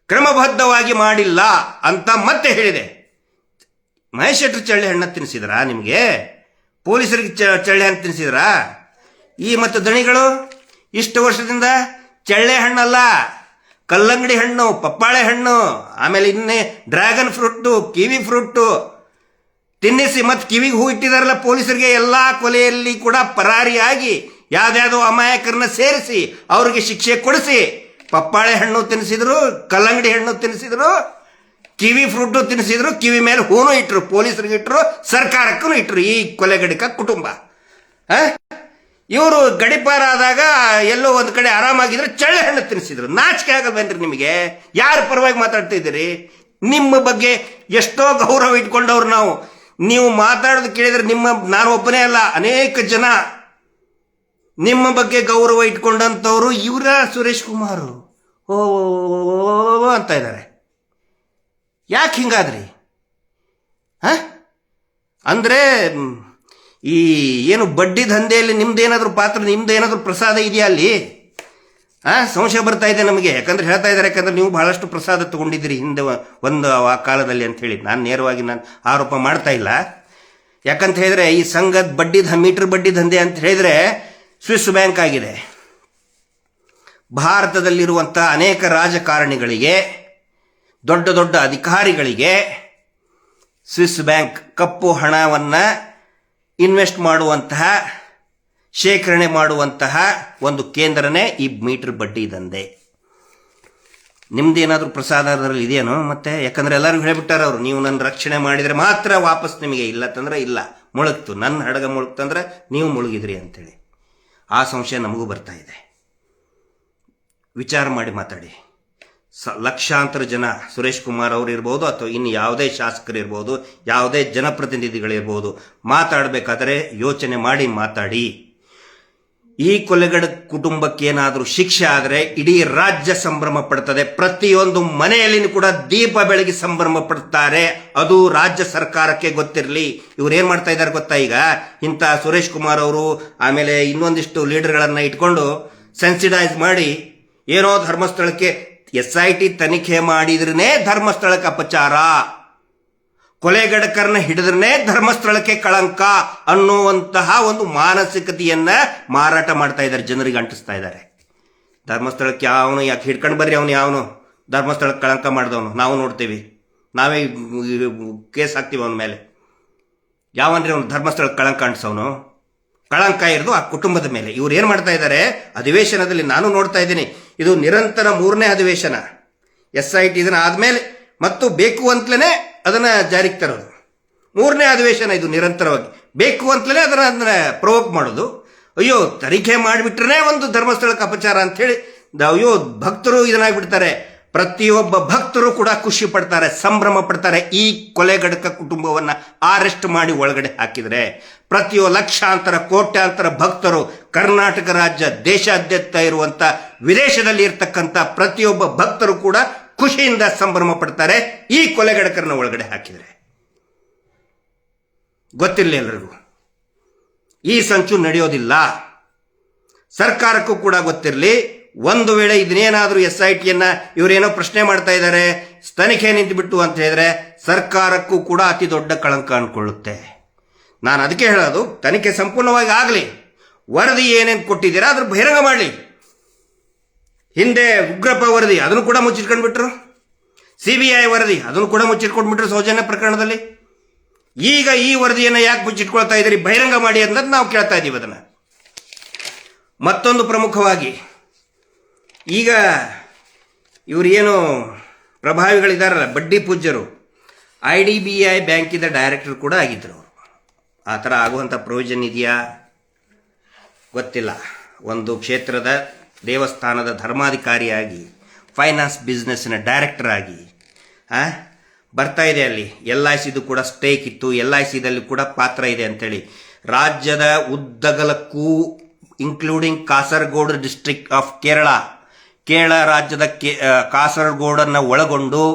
ಕ್ರಮಬದ್ಧವಾಗಿ ಮಾಡಿಲ್ಲ ಅಂತ ಮತ್ತೆ ಹೇಳಿದೆ. ಮಹೇಶ್ ಶೆಟ್ಟಿ ಚಳ್ಳೆ ಹಣ್ಣು ತಿನ್ನಿಸಿದ್ರಾ ನಿಮಗೆ? ಪೊಲೀಸರಿಗೆ ಚಳ್ಳೆ ಹಣ್ಣು ತಿನ್ನಿಸಿದ್ರಾ? ಈ ಮತ್ತು ದಣಿಗಳು ಇಷ್ಟು ವರ್ಷದಿಂದ ಚಳ್ಳೆ ಹಣ್ಣಲ್ಲ, ಕಲ್ಲಂಗಡಿ ಹಣ್ಣು, ಪಪ್ಪಾಳೆ ಹಣ್ಣು, ಆಮೇಲೆ ಇನ್ನೇ ಡ್ರ್ಯಾಗನ್ ಫ್ರೂಟು, ಕಿವಿ ಫ್ರೂಟು ತಿನ್ನಿಸಿ ಮತ್ತೆ ಕಿವಿಗೆ ಹೂ ಇಟ್ಟಿದಾರಲ್ಲ ಪೊಲೀಸರಿಗೆ. ಎಲ್ಲ ಕೊಲೆಯಲ್ಲಿ ಕೂಡ ಪರಾರಿಯಾಗಿ ಯಾವ್ದಾವುದೋ ಅಮಾಯಕರನ್ನ ಸೇರಿಸಿ ಅವ್ರಿಗೆ ಶಿಕ್ಷೆ ಕೊಡಿಸಿ ಪಪ್ಪಾಳೆ ಹಣ್ಣು ತಿನ್ನಿಸಿದ್ರು, ಕಲ್ಲಂಗಡಿ ಹಣ್ಣು ತಿನ್ನಿಸಿದ್ರು, ಕಿವಿ ಫ್ರೂಟು ತಿನ್ನಿಸಿದ್ರು, ಕಿವಿ ಮೇಲೆ ಹೂನು ಇಟ್ರು, ಪೊಲೀಸರಿಗೆ ಇಟ್ಟರು, ಸರ್ಕಾರಕ್ಕೂ ಇಟ್ರು ಈ ಕೊಲೆಗಡಿಕ ಕುಟುಂಬ. ಇವರು ಗಡಿಪಾರಾದಾಗ ಎಲ್ಲೋ ಒಂದು ಕಡೆ ಆರಾಮಾಗಿದ್ರೆ ಚಳ್ಳೆ ಹಣ್ಣು ತಿನ್ನಿಸಿದ್ರು. ನಾಚಿಕೆ ಆಗಲ್ವೇನ್ರಿ ನಿಮಗೆ? ಯಾರ ಪರವಾಗಿ ಮಾತಾಡ್ತಾ ಇದ್ದೀರಿ? ನಿಮ್ಮ ಬಗ್ಗೆ ಎಷ್ಟೋ ಗೌರವ ಇಟ್ಕೊಂಡವ್ರು ನಾವು. ನೀವು ಮಾತಾಡೋದು ಕೇಳಿದ್ರೆ ನಾನು ಒಬ್ಬನೇ ಅಲ್ಲ, ಅನೇಕ ಜನ ನಿಮ್ಮ ಬಗ್ಗೆ ಗೌರವ ಇಟ್ಕೊಂಡಂಥವ್ರು ಇವರ ಸುರೇಶ್ ಕುಮಾರ್ ಓ ಅಂತ ಇದ್ದಾರೆ. ಯಾಕೆ ಹಿಂಗಾದ್ರಿ? ಅಂದ್ರೆ ಈ ಏನು ಬಡ್ಡಿ ದಂಧೆಯಲ್ಲಿ ನಿಮ್ದೇನಾದ್ರೂ ಪಾತ್ರ, ನಿಮ್ದೇನಾದ್ರೂ ಪ್ರಸಾದ ಇದೆಯಾ ಅಲ್ಲಿ? ಸಂಶಯ ಬರ್ತಾ ಇದೆ ನಮಗೆ. ಯಾಕಂದ್ರೆ ಹೇಳ್ತಾ ಇದ್ದಾರೆ, ಯಾಕಂದ್ರೆ ನೀವು ಬಹಳಷ್ಟು ಪ್ರಸಾದ ತಗೊಂಡಿದ್ದೀರಿ ಹಿಂದೆ ಒಂದು ಆ ಕಾಲದಲ್ಲಿ ಅಂತ ಹೇಳಿ. ನಾನು ನೇರವಾಗಿ ಆರೋಪ ಮಾಡ್ತಾ ಇಲ್ಲ. ಯಾಕಂತ ಹೇಳಿದ್ರೆ ಈ ಸಂಘದ ಮೀಟರ್ ಬಡ್ಡಿ ದಂಧೆ ಅಂತ ಹೇಳಿದ್ರೆ ಸ್ವಿಸ್ ಬ್ಯಾಂಕ್ ಆಗಿದೆ. ಭಾರತದಲ್ಲಿರುವಂಥ ಅನೇಕ ರಾಜಕಾರಣಿಗಳಿಗೆ, ದೊಡ್ಡ ದೊಡ್ಡ ಅಧಿಕಾರಿಗಳಿಗೆ ಸ್ವಿಸ್ ಬ್ಯಾಂಕ್ ಕಪ್ಪು ಹಣವನ್ನು ಇನ್ವೆಸ್ಟ್ ಮಾಡುವಂತಹ, ಶೇಖರಣೆ ಮಾಡುವಂತಹ ಒಂದು ಕೇಂದ್ರನೇ ಈ ಮೀಟರ್ ಬಡ್ಡಿ ದಂಧೆ. ನಿಮ್ದೇನಾದ್ರೂ ಪ್ರಸಾದ ಅದರಲ್ಲಿ ಇದೆಯೇನೋ? ಮತ್ತೆ ಯಾಕಂದ್ರೆ ಎಲ್ಲರಿಗೂ ಹೇಳಿಬಿಟ್ಟಾರ ಅವರು, ನೀವು ನನ್ನ ರಕ್ಷಣೆ ಮಾಡಿದರೆ ಮಾತ್ರ ವಾಪಸ್ ನಿಮಗೆ, ಇಲ್ಲ ತಂದ್ರೆ ಇಲ್ಲ. ಮುಳುಗ್ತು, ನನ್ನ ಹಡಗ ಮುಳುಗ್ತಂದ್ರೆ ನೀವು ಮುಳುಗಿದ್ರಿ ಅಂತೇಳಿ ಆ ಸಂಶಯ ನಮಗೂ ಬರ್ತಾ ಇದೆ. ವಿಚಾರ ಮಾಡಿ ಮಾತಾಡಿ. ಲಕ್ಷಾಂತರ ಜನ, ಸುರೇಶ್ ಕುಮಾರ್ ಅವರು ಇರ್ಬೋದು ಅಥವಾ ಇನ್ನು ಯಾವುದೇ ಶಾಸಕರು ಇರ್ಬೋದು, ಯಾವುದೇ ಜನಪ್ರತಿನಿಧಿಗಳಿರ್ಬೋದು, ಮಾತಾಡಬೇಕಾದರೆ ಯೋಚನೆ ಮಾಡಿ ಮಾತಾಡಿ. ಈ ಕೊಲೆಗಡ ಕುಟುಂಬಕ್ಕೆ ಏನಾದರೂ ಶಿಕ್ಷೆ ಆದರೆ ಇಡೀ ರಾಜ್ಯ ಸಂಭ್ರಮ ಪಡ್ತದೆ. ಪ್ರತಿಯೊಂದು ಮನೆಯಲ್ಲಿ ಕೂಡ ದೀಪ ಬೆಳಗಿ ಸಂಭ್ರಮ ಪಡ್ತಾರೆ. ಅದು ರಾಜ್ಯ ಸರ್ಕಾರಕ್ಕೆ ಗೊತ್ತಿರಲಿ. ಇವ್ರು ಏನ್ ಮಾಡ್ತಾ ಇದ್ದಾರೆ ಗೊತ್ತಾ? ಈಗ ಇಂಥ ಸುರೇಶ್ ಕುಮಾರ್ ಅವರು ಆಮೇಲೆ ಇನ್ನೊಂದಿಷ್ಟು ಲೀಡರ್ಗಳನ್ನ ಇಟ್ಕೊಂಡು ಸೆನ್ಸಿಟೈಸ್ ಮಾಡಿ ಏನೋ ಧರ್ಮಸ್ಥಳಕ್ಕೆ SIT ತನಿಖೆ ಮಾಡಿದ್ರೇ ಧರ್ಮಸ್ಥಳಕ್ಕೆ ಅಪಚಾರ, ಕೊಲೆಗಡಕರನ್ನ ಹಿಡಿದ್ರೇ ಧರ್ಮಸ್ಥಳಕ್ಕೆ ಕಳಂಕ ಅನ್ನುವಂತಹ ಒಂದು ಮಾನಸಿಕತೆಯನ್ನ ಮಾರಾಟ ಮಾಡ್ತಾ ಇದ್ದಾರೆ, ಜನರಿಗೆ ಅಂಟಿಸ್ತಾ ಇದ್ದಾರೆ. ಧರ್ಮಸ್ಥಳಕ್ಕೆ ಯಾವನು ಯಾಕೆ ಹಿಡ್ಕೊಂಡು ಬರ್ರಿ, ಅವನು ಯಾವನು ಧರ್ಮಸ್ಥಳಕ್ಕೆ ಕಳಂಕ ಮಾಡಿದವನು ನಾವು ನೋಡ್ತೀವಿ, ನಾವೇ ಕೇಸ್ ಹಾಕ್ತೀವಿ ಅವನ ಮೇಲೆ. ಯಾವನ್ರಿ ಅವನು ಧರ್ಮಸ್ಥಳಕ್ಕೆ ಕಳಂಕ ಅಂಟಿಸವನು? ಕಳಂಕ ಇರೋದು ಆ ಕುಟುಂಬದ ಮೇಲೆ. ಇವ್ರು ಏನ್ ಮಾಡ್ತಾ ಇದ್ದಾರೆ ಅಧಿವೇಶನದಲ್ಲಿ, ನಾನು ನೋಡ್ತಾ ಇದ್ದೀನಿ, ಇದು ನಿರಂತರ 3ನೇ ಅಧಿವೇಶನ. SIT ಇದನ್ನ ಆದ್ಮೇಲೆ ಮತ್ತು ಬೇಕು ಅಂತಲೇ ಅದನ್ನ ಜಾರಿಗೆ ತರೋದು. 3ನೇ ಅಧಿವೇಶನ ಇದು. ನಿರಂತರವಾಗಿ ಬೇಕು ಅಂತಲೇ ಅದನ್ನ ಪ್ರವೋಕ್ ಮಾಡೋದು. ಅಯ್ಯೋ ತನಿಖೆ ಮಾಡಿಬಿಟ್ರೆ ಒಂದು ಧರ್ಮಸ್ಥಳಕ್ಕೆ ಅಪಚಾರ ಅಂತ ಹೇಳಿ ಅಯ್ಯೋ ಭಕ್ತರು ಇದನ್ನಾಗ್ಬಿಡ್ತಾರೆ. ಪ್ರತಿಯೊಬ್ಬ ಭಕ್ತರು ಕೂಡ ಖುಷಿ ಪಡ್ತಾರೆ, ಸಂಭ್ರಮ ಪಡ್ತಾರೆ. ಈ ಕೊಲೆಗಡಕ ಕುಟುಂಬವನ್ನ ಅರೆಸ್ಟ್ ಮಾಡಿ ಒಳಗಡೆ ಹಾಕಿದ್ರೆ ಲಕ್ಷಾಂತರ ಕೋಟ್ಯಾಂತರ ಭಕ್ತರು, ಕರ್ನಾಟಕ ರಾಜ್ಯ ದೇಶಾದ್ಯಂತ ಇರುವಂತ ವಿದೇಶದಲ್ಲಿ ಇರ್ತಕ್ಕಂಥ ಪ್ರತಿಯೊಬ್ಬ ಭಕ್ತರು ಕೂಡ ಖುಷಿಯಿಂದ ಸಂಭ್ರಮ ಪಡ್ತಾರೆ ಈ ಕೊಲೆಗಡಕರನ್ನ ಒಳಗಡೆ ಹಾಕಿದ್ರೆ. ಗೊತ್ತಿರಲಿ ಎಲ್ರಿಗೂ, ಈ ಸಂಚು ನಡೆಯೋದಿಲ್ಲ. ಸರ್ಕಾರಕ್ಕೂ ಕೂಡ ಗೊತ್ತಿರಲಿ. ಒಂದು ವೇಳೆ ಇದನ್ನೇನಾದ್ರೂ SITಯನ್ನ ಇವರೇನೋ ಪ್ರಶ್ನೆ ಮಾಡ್ತಾ ಇದ್ದಾರೆ, ತನಿಖೆ ನಿಂತುಬಿಟ್ಟು ಅಂತ ಹೇಳಿದ್ರೆ ಸರ್ಕಾರಕ್ಕೂ ಕೂಡ ಅತಿ ದೊಡ್ಡ ಕಳಂಕ ಅನ್ಕೊಳ್ಳುತ್ತೆ. ನಾನು ಅದಕ್ಕೆ ಹೇಳೋದು, ತನಿಖೆ ಸಂಪೂರ್ಣವಾಗಿ ಆಗಲಿ. ವರದಿ ಏನೇನು ಕೊಟ್ಟಿದ್ದೀರಾ ಅದ್ರ ಬಹಿರಂಗ ಮಾಡಲಿ. ಹಿಂದೆ ಉಗ್ರಪ್ಪ ವರದಿ ಅದನ್ನು ಕೂಡ ಮುಚ್ಚಿಟ್ಕೊಂಡ್ಬಿಟ್ರು, CBI ವರದಿ ಅದನ್ನು ಕೂಡ ಮುಚ್ಚಿಟ್ಕೊಂಡ್ಬಿಟ್ರು ಸೌಜನ್ಯ ಪ್ರಕರಣದಲ್ಲಿ. ಈಗ ಈ ವರದಿಯನ್ನು ಯಾಕೆ ಮುಚ್ಚಿಟ್ಕೊಳ್ತಾ ಇದ್ದೀರಿ? ಬಹಿರಂಗ ಮಾಡಿ ಅನ್ನೋದು ನಾವು ಕೇಳ್ತಾ ಇದ್ದೀವಿ. ಅದನ್ನ ಮತ್ತೊಂದು ಪ್ರಮುಖವಾಗಿ, ಈಗ ಇವರು ಏನು ಪ್ರಭಾವಿಗಳಿದಾರಲ್ಲ, ಬಡ್ಡಿ ಪೂಜ್ಯರು, IDBI ಬ್ಯಾಂಕಿದ ಡೈರೆಕ್ಟರ್ ಕೂಡ ಆಗಿದ್ರು ಅವರು. ಆ ಥರ ಆಗುವಂಥ ಪ್ರಯೋಜನ ಇದೆಯಾ ಗೊತ್ತಿಲ್ಲ. ಒಂದು ಕ್ಷೇತ್ರದ ದೇವಸ್ಥಾನದ ಧರ್ಮಾಧಿಕಾರಿಯಾಗಿ, ಫೈನಾನ್ಸ್ ಬಿಸ್ನೆಸ್ನ ಡೈರೆಕ್ಟರ್ ಆಗಿ ಬರ್ತಾ ಇದೆ. ಅಲ್ಲಿ LICದು ಕೂಡ ಸ್ಟೇಕ್ ಇತ್ತು, LICದಲ್ಲಿ ಕೂಡ ಪಾತ್ರ ಇದೆ ಅಂತೇಳಿ ರಾಜ್ಯದ ಉದ್ದಗಲಕ್ಕೂ, including Kasaragod district of Kerala ರಾಜ್ಯದ ಕಾಸರಗೋಡನ್ನು ಒಳಗೊಂಡು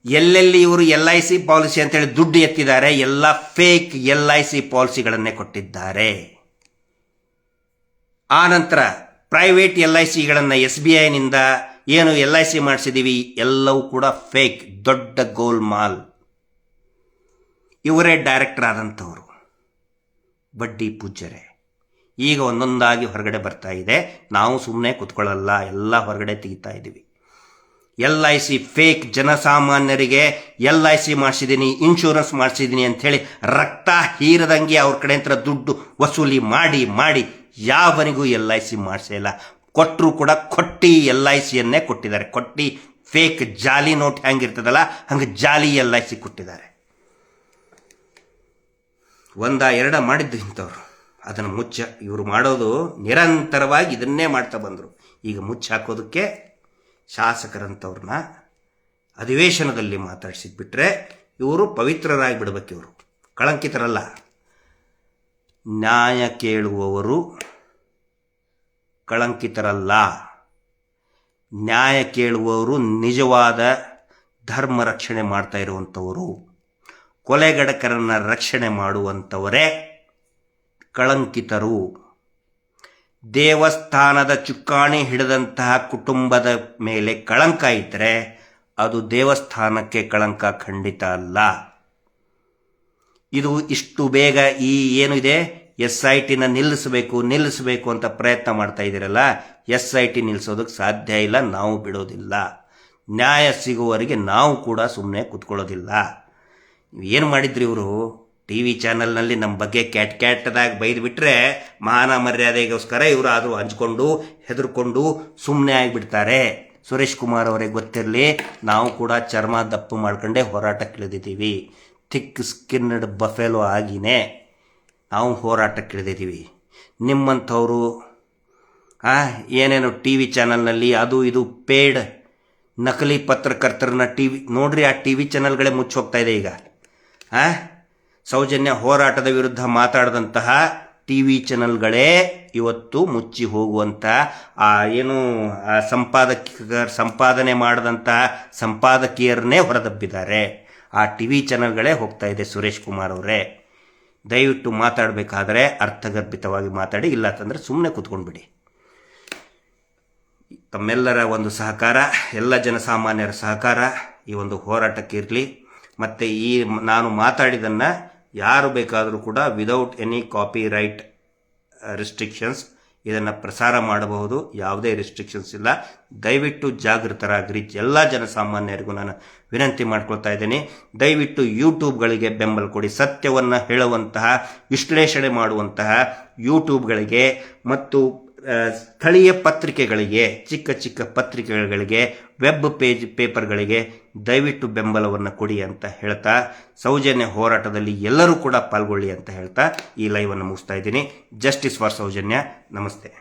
ಎಲ್ಲೆಲ್ಲಿ ಇವರು LIC ಪಾಲಿಸಿ ಅಂತೇಳಿ ದುಡ್ಡು ಎತ್ತಿದ್ದಾರೆ, ಎಲ್ಲ ಫೇಕ್ LIC ಪಾಲಿಸಿಗಳನ್ನೇ ಕೊಟ್ಟಿದ್ದಾರೆ. ಆ ನಂತರ ಪ್ರೈವೇಟ್ LICಗಳನ್ನು SBIನಿಂದ ಏನು LIC ಮಾಡಿಸಿದ್ದೀವಿ ಎಲ್ಲವೂ ಕೂಡ ಫೇಕ್, ದೊಡ್ಡ ಗೋಲ್ಮಾಲ್. ಇವರೇ ಡೈರೆಕ್ಟರ್ ಆದಂಥವರು, ಬಡ್ಡಿ ಪೂಜ್ಯರೇ. ಈಗ ಒಂದೊಂದಾಗಿ ಹೊರಗಡೆ ಬರ್ತಾ ಇದೆ. ನಾವು ಸುಮ್ಮನೆ ಕೂತ್ಕೊಳ್ಳಲ್ಲ, ಎಲ್ಲ ಹೊರಗಡೆ ತೆಗಿತಾ ಇದ್ದೀವಿ. LIC ಫೇಕ್, ಜನಸಾಮಾನ್ಯರಿಗೆ LIC ಮಾಡಿಸಿದ್ದೀನಿ, ಇನ್ಶೂರೆನ್ಸ್ ಮಾಡಿಸಿದ್ದೀನಿ ಅಂಥೇಳಿ ರಕ್ತ ಹೀರದಂಗೆ ಅವ್ರ ಕಡೆ ಅಂತ ದುಡ್ಡು ವಸೂಲಿ ಮಾಡಿ ಮಾಡಿ ಯಾವನಿಗೂ LIC ಮಾಡಿಸೇ ಇಲ್ಲ. ಕೊಟ್ಟರು ಕೂಡ ಕೊಟ್ಟಿ LICಯನ್ನೇ ಕೊಟ್ಟಿದ್ದಾರೆ. ಕೊಟ್ಟಿ ಫೇಕ್ ಜಾಲಿ ನೋಟ್ ಹೆಂಗಿರ್ತದಲ್ಲ ಹಂಗೆ ಜಾಲಿ LIC ಕೊಟ್ಟಿದ್ದಾರೆ. ಎರಡ ಮಾಡಿದ್ದು ಇಂಥವ್ರು. ಅದನ್ನು ಇವರು ಮಾಡೋದು ನಿರಂತರವಾಗಿ ಇದನ್ನೇ ಮಾಡ್ತಾ ಬಂದರು. ಈಗ ಮುಚ್ಚಿ ಹಾಕೋದಕ್ಕೆ ಶಾಸಕರಂಥವ್ರನ್ನ ಅಧಿವೇಶನದಲ್ಲಿ ಮಾತಾಡಿಸಿದ್ಬಿಟ್ರೆ ಇವರು ಪವಿತ್ರರಾಗಿ ಬಿಡಬೇಕು. ಇವರು ಕಳಂಕಿತರಲ್ಲ. ನ್ಯಾಯ ಕೇಳುವವರು ಕಳಂಕಿತರಲ್ಲ. ನ್ಯಾಯ ಕೇಳುವವರು ನಿಜವಾದ ಧರ್ಮ ರಕ್ಷಣೆ ಮಾಡ್ತಾ ಇರುವಂಥವರು, ಕೊಲೆಗಡಕರನ್ನು ರಕ್ಷಣೆ ಮಾಡುವಂಥವರೇ ಕಳಂಕಿತರು. ದೇವಸ್ಥಾನದ ಚುಕ್ಕಾಣಿ ಹಿಡಿದಂತಹ ಕುಟುಂಬದ ಮೇಲೆ ಕಳಂಕ ಇದ್ದರೆ ಅದು ದೇವಸ್ಥಾನಕ್ಕೆ ಕಳಂಕ ಖಂಡಿತ ಅಲ್ಲ. ಇದು ಇಷ್ಟು ಬೇಗ ಈ ಏನು ಇದೆ SITನ ನಿಲ್ಲಿಸಬೇಕು ಅಂತ ಪ್ರಯತ್ನ ಮಾಡ್ತಾ ಇದ್ದೀರಲ್ಲ, SIT ನಿಲ್ಲಿಸೋದಕ್ಕೆ ಸಾಧ್ಯ ಇಲ್ಲ. ನಾವು ಬಿಡೋದಿಲ್ಲ. ನ್ಯಾಯ ಸಿಗುವವರೆಗೆ ನಾವು ಕೂಡ ಸುಮ್ಮನೆ ಕೂತ್ಕೊಳ್ಳೋದಿಲ್ಲ. ಏನು ಮಾಡಿದ್ರಿ ಇವರು? TV ಚಾನಲ್ನಲ್ಲಿ ನಮ್ಮ ಬಗ್ಗೆ ಕೆಟ್ಟದಾಗಿ ಬೈದುಬಿಟ್ರೆ ಮಾನ ಮರ್ಯಾದೆಗೋಸ್ಕರ ಇವರು ಆದರೂ ಹಂಚ್ಕೊಂಡು ಹೆದರ್ಕೊಂಡು ಸುಮ್ಮನೆ ಆಗಿಬಿಡ್ತಾರೆ. ಸುರೇಶ್ ಕುಮಾರ್ ಅವರಿಗೆ ಗೊತ್ತಿರಲಿ, ನಾವು ಕೂಡ ಚರ್ಮ ದಪ್ಪು ಮಾಡ್ಕೊಂಡೇ ಹೋರಾಟಕ್ಕಿಳಿದಿದ್ದೀವಿ. ಥಿಕ್ ಸ್ಕಿನ್ಡ್ ಬಫೆಲೋ ಆಗಿನೇ ನಾವು ಹೋರಾಟಕ್ಕಿಳಿದಿದ್ದೀವಿ. ನಿಮ್ಮಂಥವರು ಏನೇನು TV ಚಾನಲ್ನಲ್ಲಿ ಅದು ಇದು ಪೇಡ್ ನಕಲಿ ಪತ್ರಕರ್ತರನ್ನ ನೋಡ್ರಿ, ಆ TV ಚಾನಲ್ಗಳೇ ಮುಚ್ಚಿ ಹೋಗ್ತಾ ಇದೆ ಈಗ. ಸೌಜನ್ಯ ಹೋರಾಟದ ವಿರುದ್ಧ ಮಾತಾಡಿದಂತಹ TV ಚಾನಲ್ಗಳೇ ಇವತ್ತು ಮುಚ್ಚಿ ಹೋಗುವಂಥ ಏನು ಸಂಪಾದನೆ ಮಾಡಿದಂತಹ ಸಂಪಾದಕಿಯರನ್ನೇ ಹೊರದಬ್ಬಿದ್ದಾರೆ. ಆ TV ಚಾನಲ್ಗಳೇ ಹೋಗ್ತಾ ಇದೆ. ಸುರೇಶ್ ಕುಮಾರ್ ಅವರೇ, ದಯವಿಟ್ಟು ಮಾತಾಡಬೇಕಾದ್ರೆ ಅರ್ಥಗರ್ಭಿತವಾಗಿ ಮಾತಾಡಿ, ಇಲ್ಲ ಅಂತಂದರೆ ಸುಮ್ಮನೆ ಕೂತ್ಕೊಂಡ್ಬಿಡಿ. ತಮ್ಮೆಲ್ಲರ ಒಂದು ಸಹಕಾರ, ಎಲ್ಲ ಜನಸಾಮಾನ್ಯರ ಸಹಕಾರ ಈ ಒಂದು ಹೋರಾಟಕ್ಕೆ ಇರಲಿ. ಮತ್ತು ನಾನು ಮಾತಾಡಿದ್ದನ್ನು ಯಾರು ಬೇಕಾದರೂ ಕೂಡ without any copyright restrictions ಇದನ್ನು ಪ್ರಸಾರ ಮಾಡಬಹುದು. ಯಾವುದೇ ರಿಸ್ಟ್ರಿಕ್ಷನ್ಸ್ ಇಲ್ಲ. ದಯವಿಟ್ಟು ಜಾಗೃತರಾಗಿರಿ. ಎಲ್ಲ ಜನಸಾಮಾನ್ಯರಿಗೂ ನಾನು ವಿನಂತಿ ಮಾಡ್ಕೊಳ್ತಾ ಇದ್ದೀನಿ. ದಯವಿಟ್ಟು ಯೂಟ್ಯೂಬ್ಗಳಿಗೆ ಬೆಂಬಲ ಕೊಡಿ. ಸತ್ಯವನ್ನು ಹೇಳುವಂತಹ, ವಿಶ್ಲೇಷಣೆ ಮಾಡುವಂತಹ ಯೂಟ್ಯೂಬ್ಗಳಿಗೆ ಮತ್ತು ಸ್ಥಳೀಯ ಪತ್ರಿಕೆಗಳಿಗೆ, ಚಿಕ್ಕ ಪತ್ರಿಕೆಗಳಿಗೆ, ವೆಬ್ ಪೇಪರ್ಗಳಿಗೆ ದಯವಿಟ್ಟು ಬೆಂಬಲವನ್ನು ಕೊಡಿ ಅಂತ ಹೇಳ್ತಾ, ಸೌಜನ್ಯ ಹೋರಾಟದಲ್ಲಿ ಎಲ್ಲರೂ ಕೂಡ ಪಾಲ್ಗೊಳ್ಳಿ ಅಂತ ಹೇಳ್ತಾ ಈ ಲೈವನ್ನು ಮುಗಿಸ್ತಾ ಇದ್ದೀನಿ. Justice for Soujanya. ನಮಸ್ತೆ.